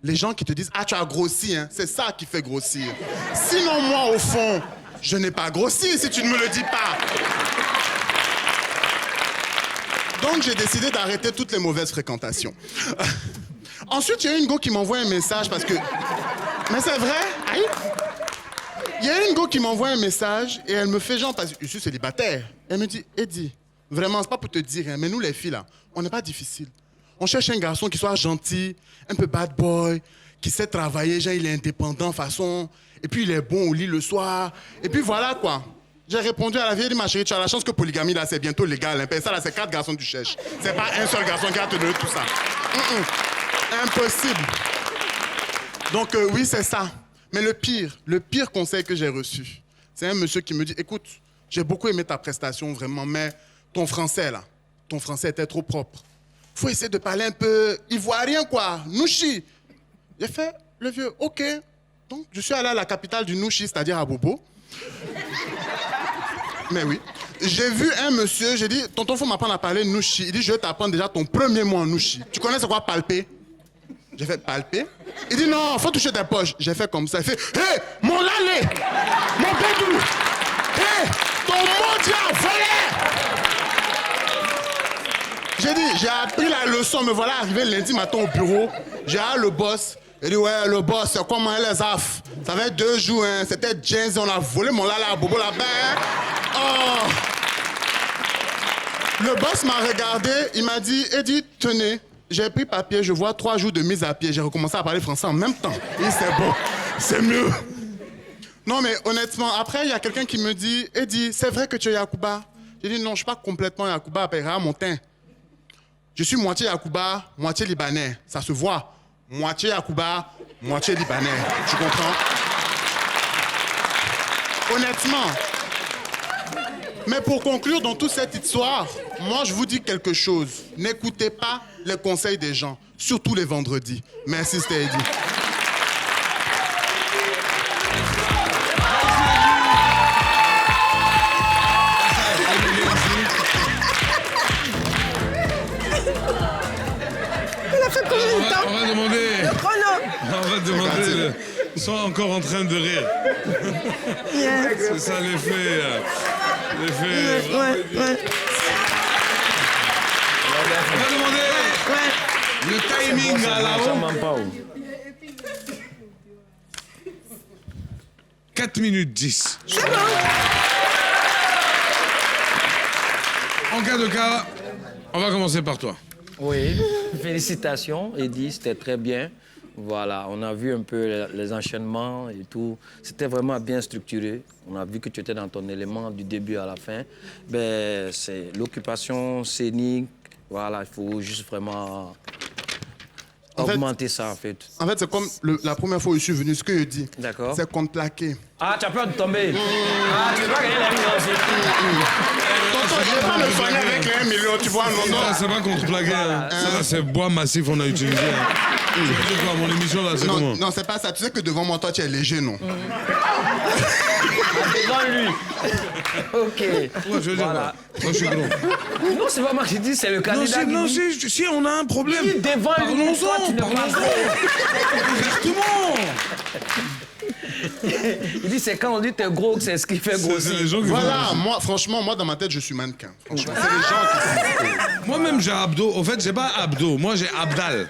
Les gens qui te disent « Ah, tu as grossi, hein. » C'est ça qui fait grossir. Sinon, moi, au fond, je n'ai pas grossi si tu ne me le dis pas. Donc, j'ai décidé d'arrêter toutes les mauvaises fréquentations. Ensuite, il y a une go qui m'envoie un message parce que... Mais c'est vrai? Aïe. Il y a une go qui m'envoie un message et elle me fait genre, parce que je suis célibataire. Elle me dit, Eddie, vraiment, c'est pas pour te dire, hein, mais nous les filles là, on n'est pas difficile. On cherche un garçon qui soit gentil, un peu bad boy, qui sait travailler, genre il est indépendant façon, et puis il est bon au lit le soir, et puis voilà quoi. J'ai répondu à la vieille, ma chérie, tu as la chance que polygamie là c'est bientôt légal. Hein. Ça là c'est 4 garçons que tu cherches. C'est pas un seul garçon qui va te donner tout ça. Impossible. Donc oui, c'est ça. Mais le pire conseil que j'ai reçu, c'est un monsieur qui me dit, écoute, j'ai beaucoup aimé ta prestation, vraiment, mais ton français, là, ton français était trop propre. Faut essayer de parler un peu ivoirien, quoi, Nouchi. J'ai fait, le vieux, OK. Donc, je suis allé à la capitale du Nouchi, c'est-à-dire à Bobo. Mais oui. J'ai vu un monsieur, j'ai dit, tonton, faut m'apprendre à parler Nouchi. Il dit, je vais t'apprendre déjà ton premier mot en Nouchi. Tu connais c'est quoi palper? J'ai fait palper. Il dit non, faut toucher tes poches. J'ai fait comme ça. Il fait hé, mon lalé, mon bédou, hé, ton mondial volé. J'ai dit, j'ai appris la leçon. Me voilà arrivé lundi matin au bureau. J'ai le boss. Il dit ouais, le boss, c'est comment les affres? Ça fait 2 jours, hein. C'était James, on a volé mon lalé à Bobo là-bas. Oh. Le boss m'a regardé, il m'a dit, Eddie, tenez. J'ai pris papier, je vois 3 jours de mise à pied. J'ai recommencé à parler français en même temps. Et c'est bon, c'est mieux. Non, mais honnêtement, après, il y a quelqu'un qui me dit, Eddie, c'est vrai que tu es Yacouba? J'ai dit, non, je ne suis pas complètement Yacouba, à mon teint. Je suis moitié Yacouba, moitié Libanais. Ça se voit. Moitié Yacouba, moitié Libanais. Tu comprends? Honnêtement. Mais pour conclure dans toute cette histoire, moi, je vous dis quelque chose. N'écoutez pas les conseils des gens, surtout les vendredis. Merci, c'était Eddie. Il a fait combien de temps? On va demander. Le chrono. On va demander. Ils sont encore en train de rire. Yeah. C'est ça l'effet. L'effet. Ouais. On va demander le timing à là-haut. 4 minutes 10. C'est bon. En cas de cas, on va commencer par toi. Oui, félicitations, Eddy, c'était très bien. Voilà, on a vu un peu les enchaînements et tout. C'était vraiment bien structuré. On a vu que tu étais dans ton élément du début à la fin. Ben, c'est l'occupation scénique. Voilà, il faut juste vraiment augmenter ça, en fait. En fait, c'est comme la première fois où je suis venu, ce que je dis. D'accord. C'est contre plaqué. Ah, tu as peur de tomber. Ah, tu veux pas gagner la million aussi. Tonton, je vais pas me soigner avec les 1 million, tu vois, non, non. C'est pas contreplaqué, hein. Ça, c'est bois massif qu'on a utilisé. Hein. C'est quoi, mon émission, là, c'est comment? Non, c'est pas ça. Tu sais que devant moi, toi, tu es léger, non? Devant lui. OK. Ouais, je veux dire, Voilà. moi, je suis gros. Non, c'est pas moi qui dis, c'est le candidat qui dit. Si on a un problème. Si devant lui, toi, tu ne parles pas. Exactement. Il dit, c'est quand on dit t'es gros que c'est ce qui fait grossir. Voilà, moi, franchement, moi, dans ma tête, je suis mannequin. Franchement, c'est les gens qui sont... Moi-même, j'ai abdos. Au fait, j'ai pas abdos. Moi, j'ai abdal.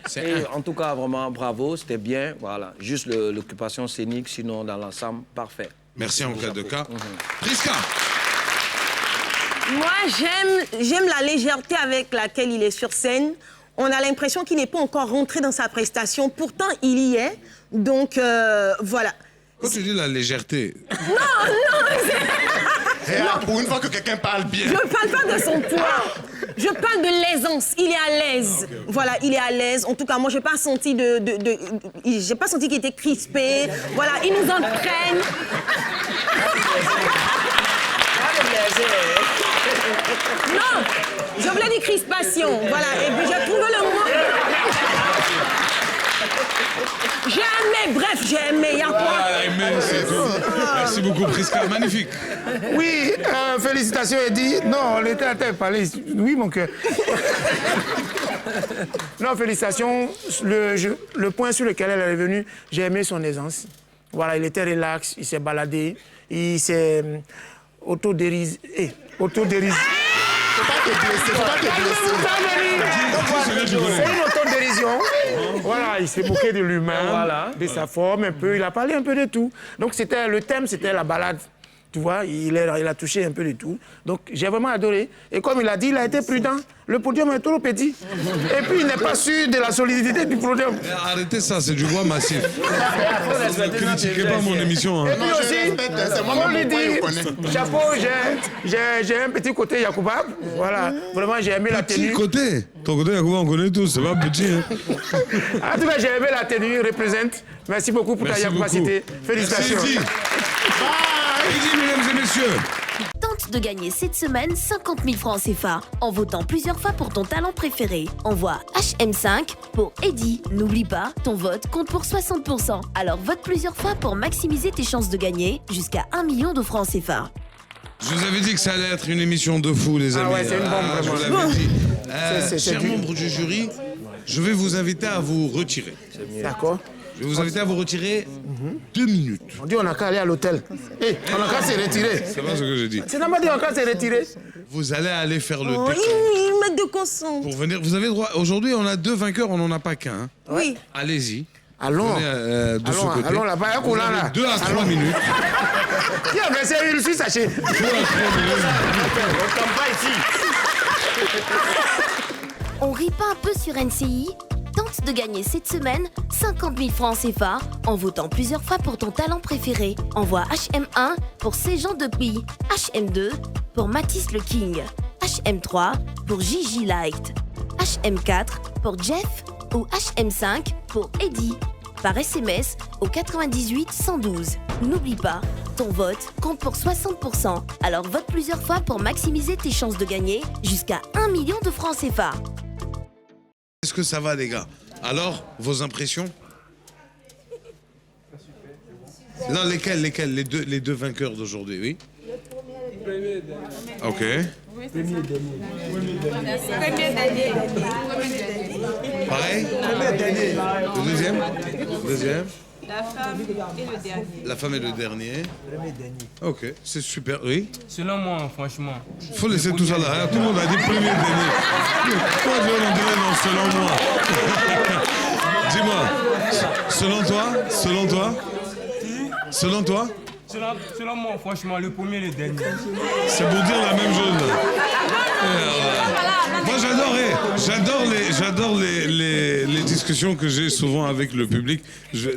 C'est Et en tout cas, vraiment, bravo, c'était bien. Voilà, juste l'occupation scénique, sinon, dans l'ensemble, parfait. Merci en cas de cas. Priska. Moi, j'aime la légèreté avec laquelle il est sur scène. On a l'impression qu'il n'est pas encore rentré dans sa prestation. Pourtant, il y est. Donc, voilà. Quand tu dis la légèreté... Non, pour une fois que quelqu'un parle bien. Je ne parle pas de son poids. Je parle de l'aisance. Il est à l'aise. Okay. Voilà, il est à l'aise. En tout cas, moi, j'ai pas senti j'ai pas senti qu'il était crispé. Voilà, il nous entraîne. Non, je voulais dire crispation. Voilà, et puis j'ai trouvé le mot. J'ai aimé, bref, j'ai aimé. Il y a quoi? Aimé, c'est tout. Merci beaucoup, Priska. Magnifique. Oui, félicitations, Eddy. Non, on était en train de parler. Oui, mon cœur. Non, félicitations. Le point sur lequel elle est revenue, j'ai aimé son aisance. Voilà, il était relax, il s'est baladé, il s'est autodérisé. Faut pas te blesser, faut pas te blesser. C'est une autodérision. Voilà, il s'est moqué de l'humain, de sa forme un peu. Il a parlé un peu de tout. Donc le thème, c'était la balade. Tu vois, il a touché un peu de tout. Donc j'ai vraiment adoré. Et comme il a dit, il a été prudent. Le podium est trop petit. Et puis il n'est pas sûr de la solidité du podium. Arrêtez ça, c'est du bois massif. Ne critiquez pas mon émission. Hein. Et puis aussi, on lui dit, chapeau, j'ai un petit côté Yacouba. Voilà, vraiment j'ai aimé la tenue. Petit côté? Ton côté Yacouba, on connaît tous, c'est pas petit. Hein. En tout cas, j'ai aimé la tenue, représente. Merci beaucoup pour ta Yacoubacité. Félicitations. Merci, Eddy, mesdames et messieurs. Tente de gagner cette semaine 50 000 francs CFA en votant plusieurs fois pour ton talent préféré. Envoie HM5 pour Eddy. N'oublie pas, ton vote compte pour 60%. Alors vote plusieurs fois pour maximiser tes chances de gagner jusqu'à 1 million de francs CFA. Je vous avais dit que ça allait être une émission de fou, les amis. Ah ouais, c'est une bombe, vraiment. Je vous l'avais dit. C'est Chers membres du jury, je vais vous inviter à vous retirer. D'accord. Je vais vous inviter à vous retirer 2 minutes. On dit on n'a qu'à aller à l'hôtel. Hey, on n'a qu'à se retirer. C'est pas ce que j'ai dit. C'est normal de dire on n'a qu'à se retirer. Vous allez aller faire le Oh, décompte. il met de conscience. Pour venir, vous avez droit. Aujourd'hui, on a 2 vainqueurs, on n'en a pas qu'un. Hein. Oui. Allez-y. Allons. Venez, de ce côté. Allons là-bas, Vous avez 2 à 3 minutes. Qui a versé une suisse sachet? 2 à 3 minutes. On tombe pas ici. On rit pas un peu sur NCI? Tente de gagner cette semaine 50 000 francs CFA en votant plusieurs fois pour ton talent préféré. Envoie HM1 pour Ces-Jean Depuis, HM2 pour Mathis le King, HM3 pour Gigi Light, HM4 pour Jeff ou HM5 pour Eddy. Par SMS au 98 112. N'oublie pas, ton vote compte pour 60%. Alors vote plusieurs fois pour maximiser tes chances de gagner jusqu'à 1 million de francs CFA. Est-ce que ça va, les gars? Alors, vos impressions? Non, lesquels? Les deux vainqueurs d'aujourd'hui, oui? Ok. Pareil? Le deuxième? La femme et le dernier. La femme et le dernier. Ok, c'est super, oui. Selon moi, franchement. Faut laisser tout ça là. Hein. Tout le monde a dit premier et dernier. Pourquoi je vais l'entendre non, selon moi? Dis-moi, selon toi, Selon moi, franchement, le premier et le dernier. C'est pour dire la même chose. Moi, j'adore les discussions que j'ai souvent avec le public.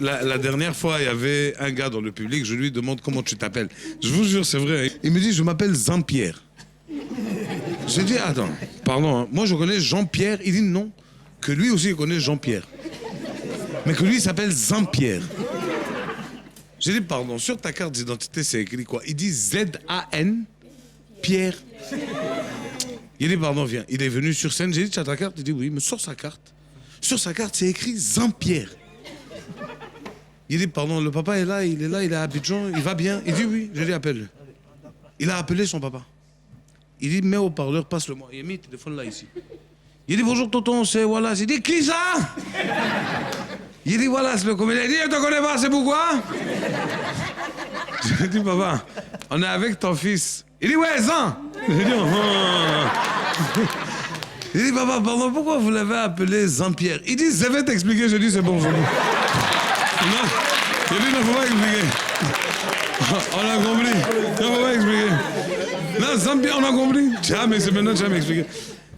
La dernière fois, il y avait un gars dans le public, je lui demande comment tu t'appelles. Je vous jure, c'est vrai. Il me dit, je m'appelle Jean-Pierre. J'ai dit, attends, pardon, hein. Moi je connais Jean-Pierre. Il dit non, que lui aussi il connaît Jean-Pierre. Mais que lui il s'appelle Jean-Pierre. J'ai dit, pardon, sur ta carte d'identité c'est écrit quoi? Il dit Z-A-N, Pierre. Il dit, pardon, viens. Il est venu sur scène, j'ai dit, tu as ta carte? Il dit, oui, mais sors sa carte. Sur sa carte c'est écrit Jean-Pierre. Il dit, pardon, le papa est là, il est à Abidjan, il va bien? Il dit, oui. J'ai dit, appelle-le. Il a appelé son papa. Il dit, mets au parleur, passe-le-moi. Il a mis le téléphone là, ici. Il dit, bonjour, tonton, c'est Wallace. Il dit, qui ça? Il dit, Wallace, le comédien. Il dit, je te connais pas, c'est pourquoi? Je dis, papa, on est avec ton fils. Il dit, ouais, Zan. Je dis, Il dit, papa, pardon, pourquoi vous l'avez appelé Jean-Pierre? Il dit, je vais t'expliquer. Je dis, c'est bon, c'est bon. Non. Il dit, non, faut pas expliquer. On a compris. Non, faut pas expliquer. Non, Jean-Pierre, on a compris. Tiens, mais c'est maintenant, tu vas m'expliquer.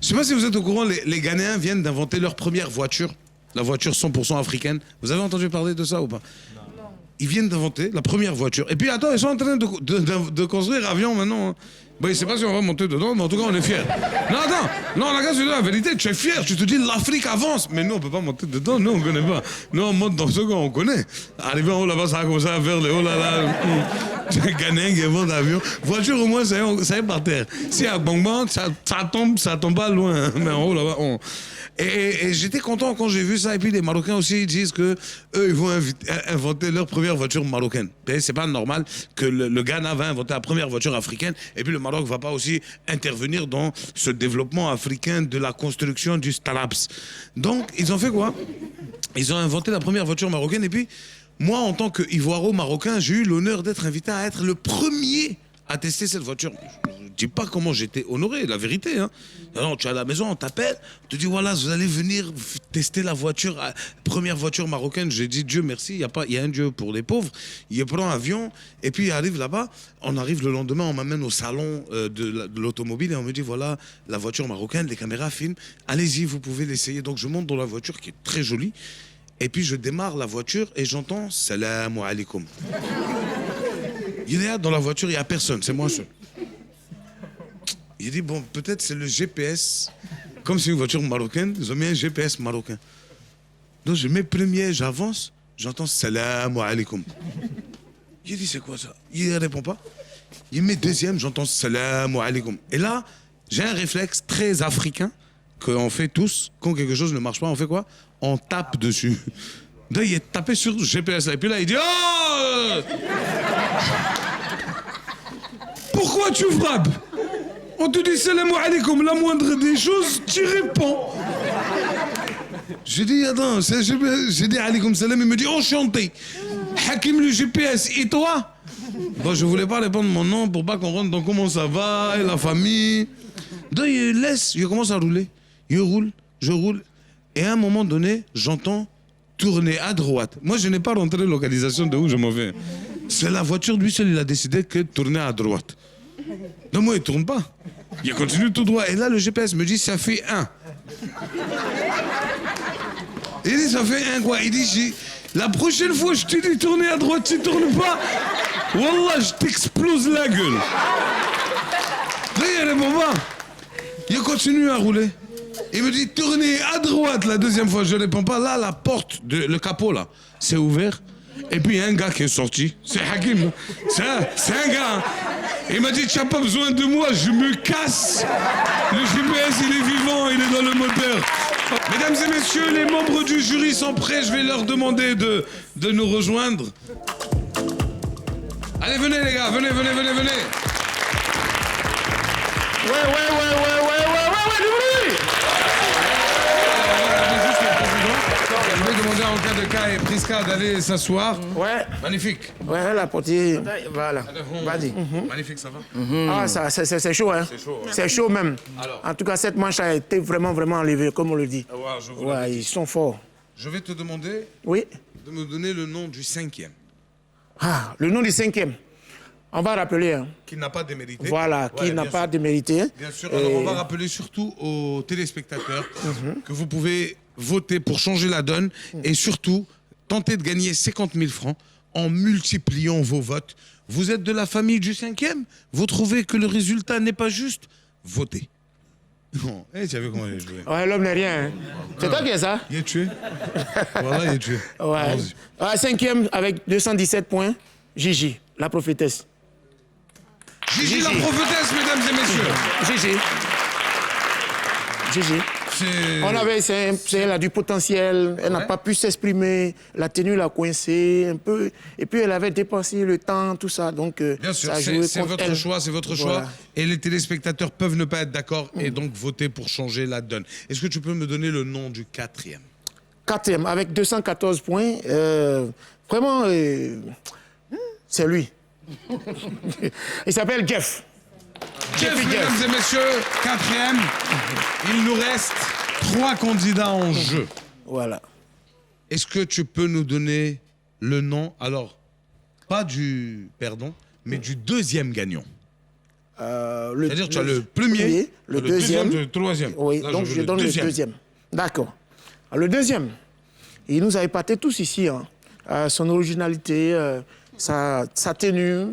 Je sais pas si vous êtes au courant, les Ghanéens viennent d'inventer leur première voiture, la voiture 100% africaine. Vous avez entendu parler de ça ou pas? Non. Ils viennent d'inventer la première voiture. Et puis, attends, ils sont en train de construire avion maintenant. Hein. Bon, je sais pas si on va monter dedans, mais en tout cas, on est fiers. Non, attends, non, la gars, la vérité, tu es fier, tu te dis l'Afrique avance. Mais nous, on peut pas monter dedans, nous, on connaît pas. Nous, on monte dans ce qu'on connaît. Arrivé en haut là-bas, ça va commencer à faire le haut là là. Les Ghanéens qui inventent l'avion. Voiture, au moins, ça est par terre. Si à Bang, ça tombe pas loin. Mais en haut là-bas, on. Et j'étais content quand j'ai vu ça. Et puis les Marocains aussi ils disent que eux ils vont inventer leur première voiture marocaine. C'est pas normal que le Ghana va inventer la première voiture africaine et puis le Maroc va pas aussi intervenir dans ce développement africain de la construction du Stalaps. Donc ils ont fait quoi? Ils ont inventé la première voiture marocaine et puis moi en tant qu'Ivoiro-Marocain j'ai eu l'honneur d'être invité à être le premier à tester cette voiture. Je ne dis pas comment j'étais honoré, la vérité. Hein. Alors, tu es à la maison, on t'appelle, on te dit voilà, vous allez venir tester la voiture, première voiture marocaine. J'ai dit Dieu merci, il y a un Dieu pour les pauvres. Il prend un avion et puis il arrive là-bas. On arrive le lendemain, on m'amène au salon de l'automobile et on me dit voilà, la voiture marocaine, les caméras filment, allez-y, vous pouvez l'essayer. Donc je monte dans la voiture qui est très jolie et puis je démarre la voiture et j'entends salam alaikum. Il est là dans la voiture, il n'y a personne, c'est moi seul. Il dit, bon, peut-être c'est le GPS. Comme c'est une voiture marocaine, ils ont mis un GPS marocain. Donc je mets premier, j'avance, j'entends salam alaikum. Il dit, c'est quoi ça? Il ne répond pas. Il met deuxième, j'entends salam alaikum. Et là, j'ai un réflexe très africain qu'on fait tous. Quand quelque chose ne marche pas, on fait quoi? On tape dessus. Donc il est tapé sur le GPS. Et puis là, il dit, oh! Pourquoi tu frappes? On te dit salam alaikum, la moindre des choses, tu réponds. J'ai dit, attends, j'ai dit alaikum salam, il me dit enchanté. Hakim le GPS, et toi? Bon, je voulais pas répondre mon nom pour pas qu'on rentre dans comment ça va, et la famille. Donc il laisse, je commence à rouler. Je roule. Et à un moment donné, j'entends tourner à droite. Moi, je n'ai pas rentré la localisation de où je m'en vais. C'est la voiture, lui seul, il a décidé que tourner à droite. Donc moi, il ne tourne pas. Il continue tout droit. Et là, le GPS me dit, ça fait 1. Il dit, ça fait 1 quoi? Il dit, la prochaine fois, je te dis tourner à droite, tu ne tournes pas. Wallah, je t'explose la gueule. Là, il ne répond pas. Il continue à rouler. Il me dit, tournez à droite la deuxième fois. Je ne réponds pas. Là, la porte, le capot, là, c'est ouvert. Et puis, il y a un gars qui est sorti. C'est Hakim. C'est un gars. Il m'a dit, tu n'as pas besoin de moi, je me casse. Le GPS, il est vivant, il est dans le moteur. Mesdames et messieurs, les membres du jury sont prêts. Je vais leur demander de nous rejoindre. Allez, venez les gars, venez. Ouais, Je vais demander en cas de cas et Prisca d'aller s'asseoir. Ouais. Magnifique. Ouais, la portière. Voilà. Vas-y. Magnifique, ça va? Ah, ça, c'est chaud, hein? C'est chaud. C'est chaud même. Alors. En tout cas, cette manche a été vraiment enlevée, comme on le dit. Ouais, ils sont forts. Je vais te demander de me donner le nom du 5e. Ah, le nom du 5e. On va rappeler. Hein. Qui n'a pas démérité. Voilà, qui n'a pas démérité. Bien sûr. Alors, on va rappeler surtout aux téléspectateurs que vous pouvez voter pour changer la donne et surtout tenter de gagner 50 000 francs en multipliant vos votes. Vous êtes de la famille du 5e? Vous trouvez que le résultat n'est pas juste? Votez. Non, tu as vu comment il est joué. Ouais, l'homme n'est rien. Hein. C'est toi qui es ça? Il est tué. Voilà, il est tué. Ouais. 5e avec 217 points, Gigi, la prophétesse. Gigi, la prophétesse, mesdames et messieurs. Gigi. On avait, elle a du potentiel, elle n'a pas pu s'exprimer, la tenue l'a coincée un peu, et puis elle avait dépensé le temps, tout ça, donc bien sûr, ça a joué c'est votre choix, c'est votre choix, et les téléspectateurs peuvent ne pas être d'accord et donc voter pour changer la donne. Est-ce que tu peux me donner le nom du 4e? 4e, avec 214 points, vraiment, c'est lui. Il s'appelle Jeff. Jeff, mesdames et messieurs, 4e. Il nous reste 3 candidats en jeu. Voilà. Est-ce que tu peux nous donner le nom, alors, pas du perdant, mais du 2e gagnant? C'est-à-dire tu as le premier, le deuxième, le 3e. Oui, là, donc je donne le 2e. D'accord. Le 2e, il nous a épatés tous ici. Hein. Son originalité, sa tenue,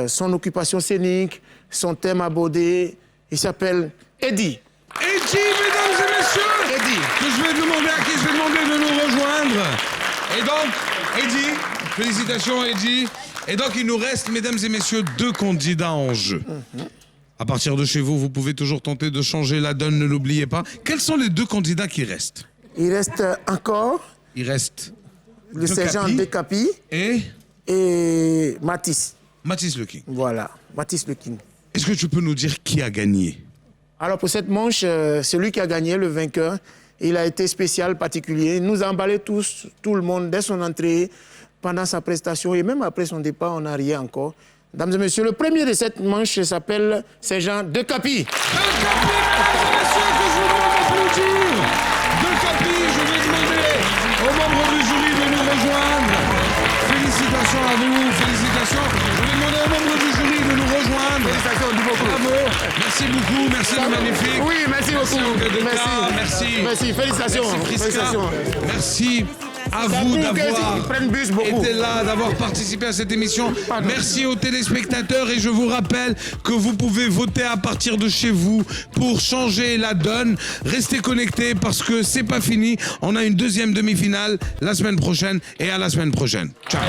son occupation scénique, son thème abordé. Il s'appelle Eddie. Eddie, mesdames et messieurs, Eddie. Que je vais demander à qui je vais demander de nous rejoindre. Et donc, Eddie, félicitations Eddie. Et donc, il nous reste, mesdames et messieurs, 2 candidats en jeu. À partir de chez vous, vous pouvez toujours tenter de changer la donne, ne l'oubliez pas. Quels sont les 2 candidats qui restent? Il reste encore... Il reste... le sergent Dekapi et Mathis. Mathis Le King. Voilà, Mathis Le King. Est-ce que tu peux nous dire qui a gagné? Alors pour cette manche, c'est lui qui a gagné, le vainqueur. Il a été spécial, particulier. Il nous a emballé tous, tout le monde, dès son entrée, pendant sa prestation et même après son départ, on n'a rien encore. Mesdames et messieurs, le premier de cette manche s'appelle Sergent Dekapi. Dekapi, monsieur, que je vous applaudir. Dekapi, je vais demander aux membres du jury de nous rejoindre. Félicitations à vous, félicitations. Je vais demander aux membres du jury de nous rejoindre. Félicitations, beaucoup. Bravo. Merci beaucoup, merci le magnifique. Oui, merci beaucoup. Merci. Merci, félicitations. Merci Prisca. Merci à vous d'avoir été là, d'avoir participé à cette émission. Merci aux téléspectateurs et je vous rappelle que vous pouvez voter à partir de chez vous pour changer la donne. Restez connectés parce que c'est pas fini. On a une 2e demi-finale la semaine prochaine et à la semaine prochaine. Ciao.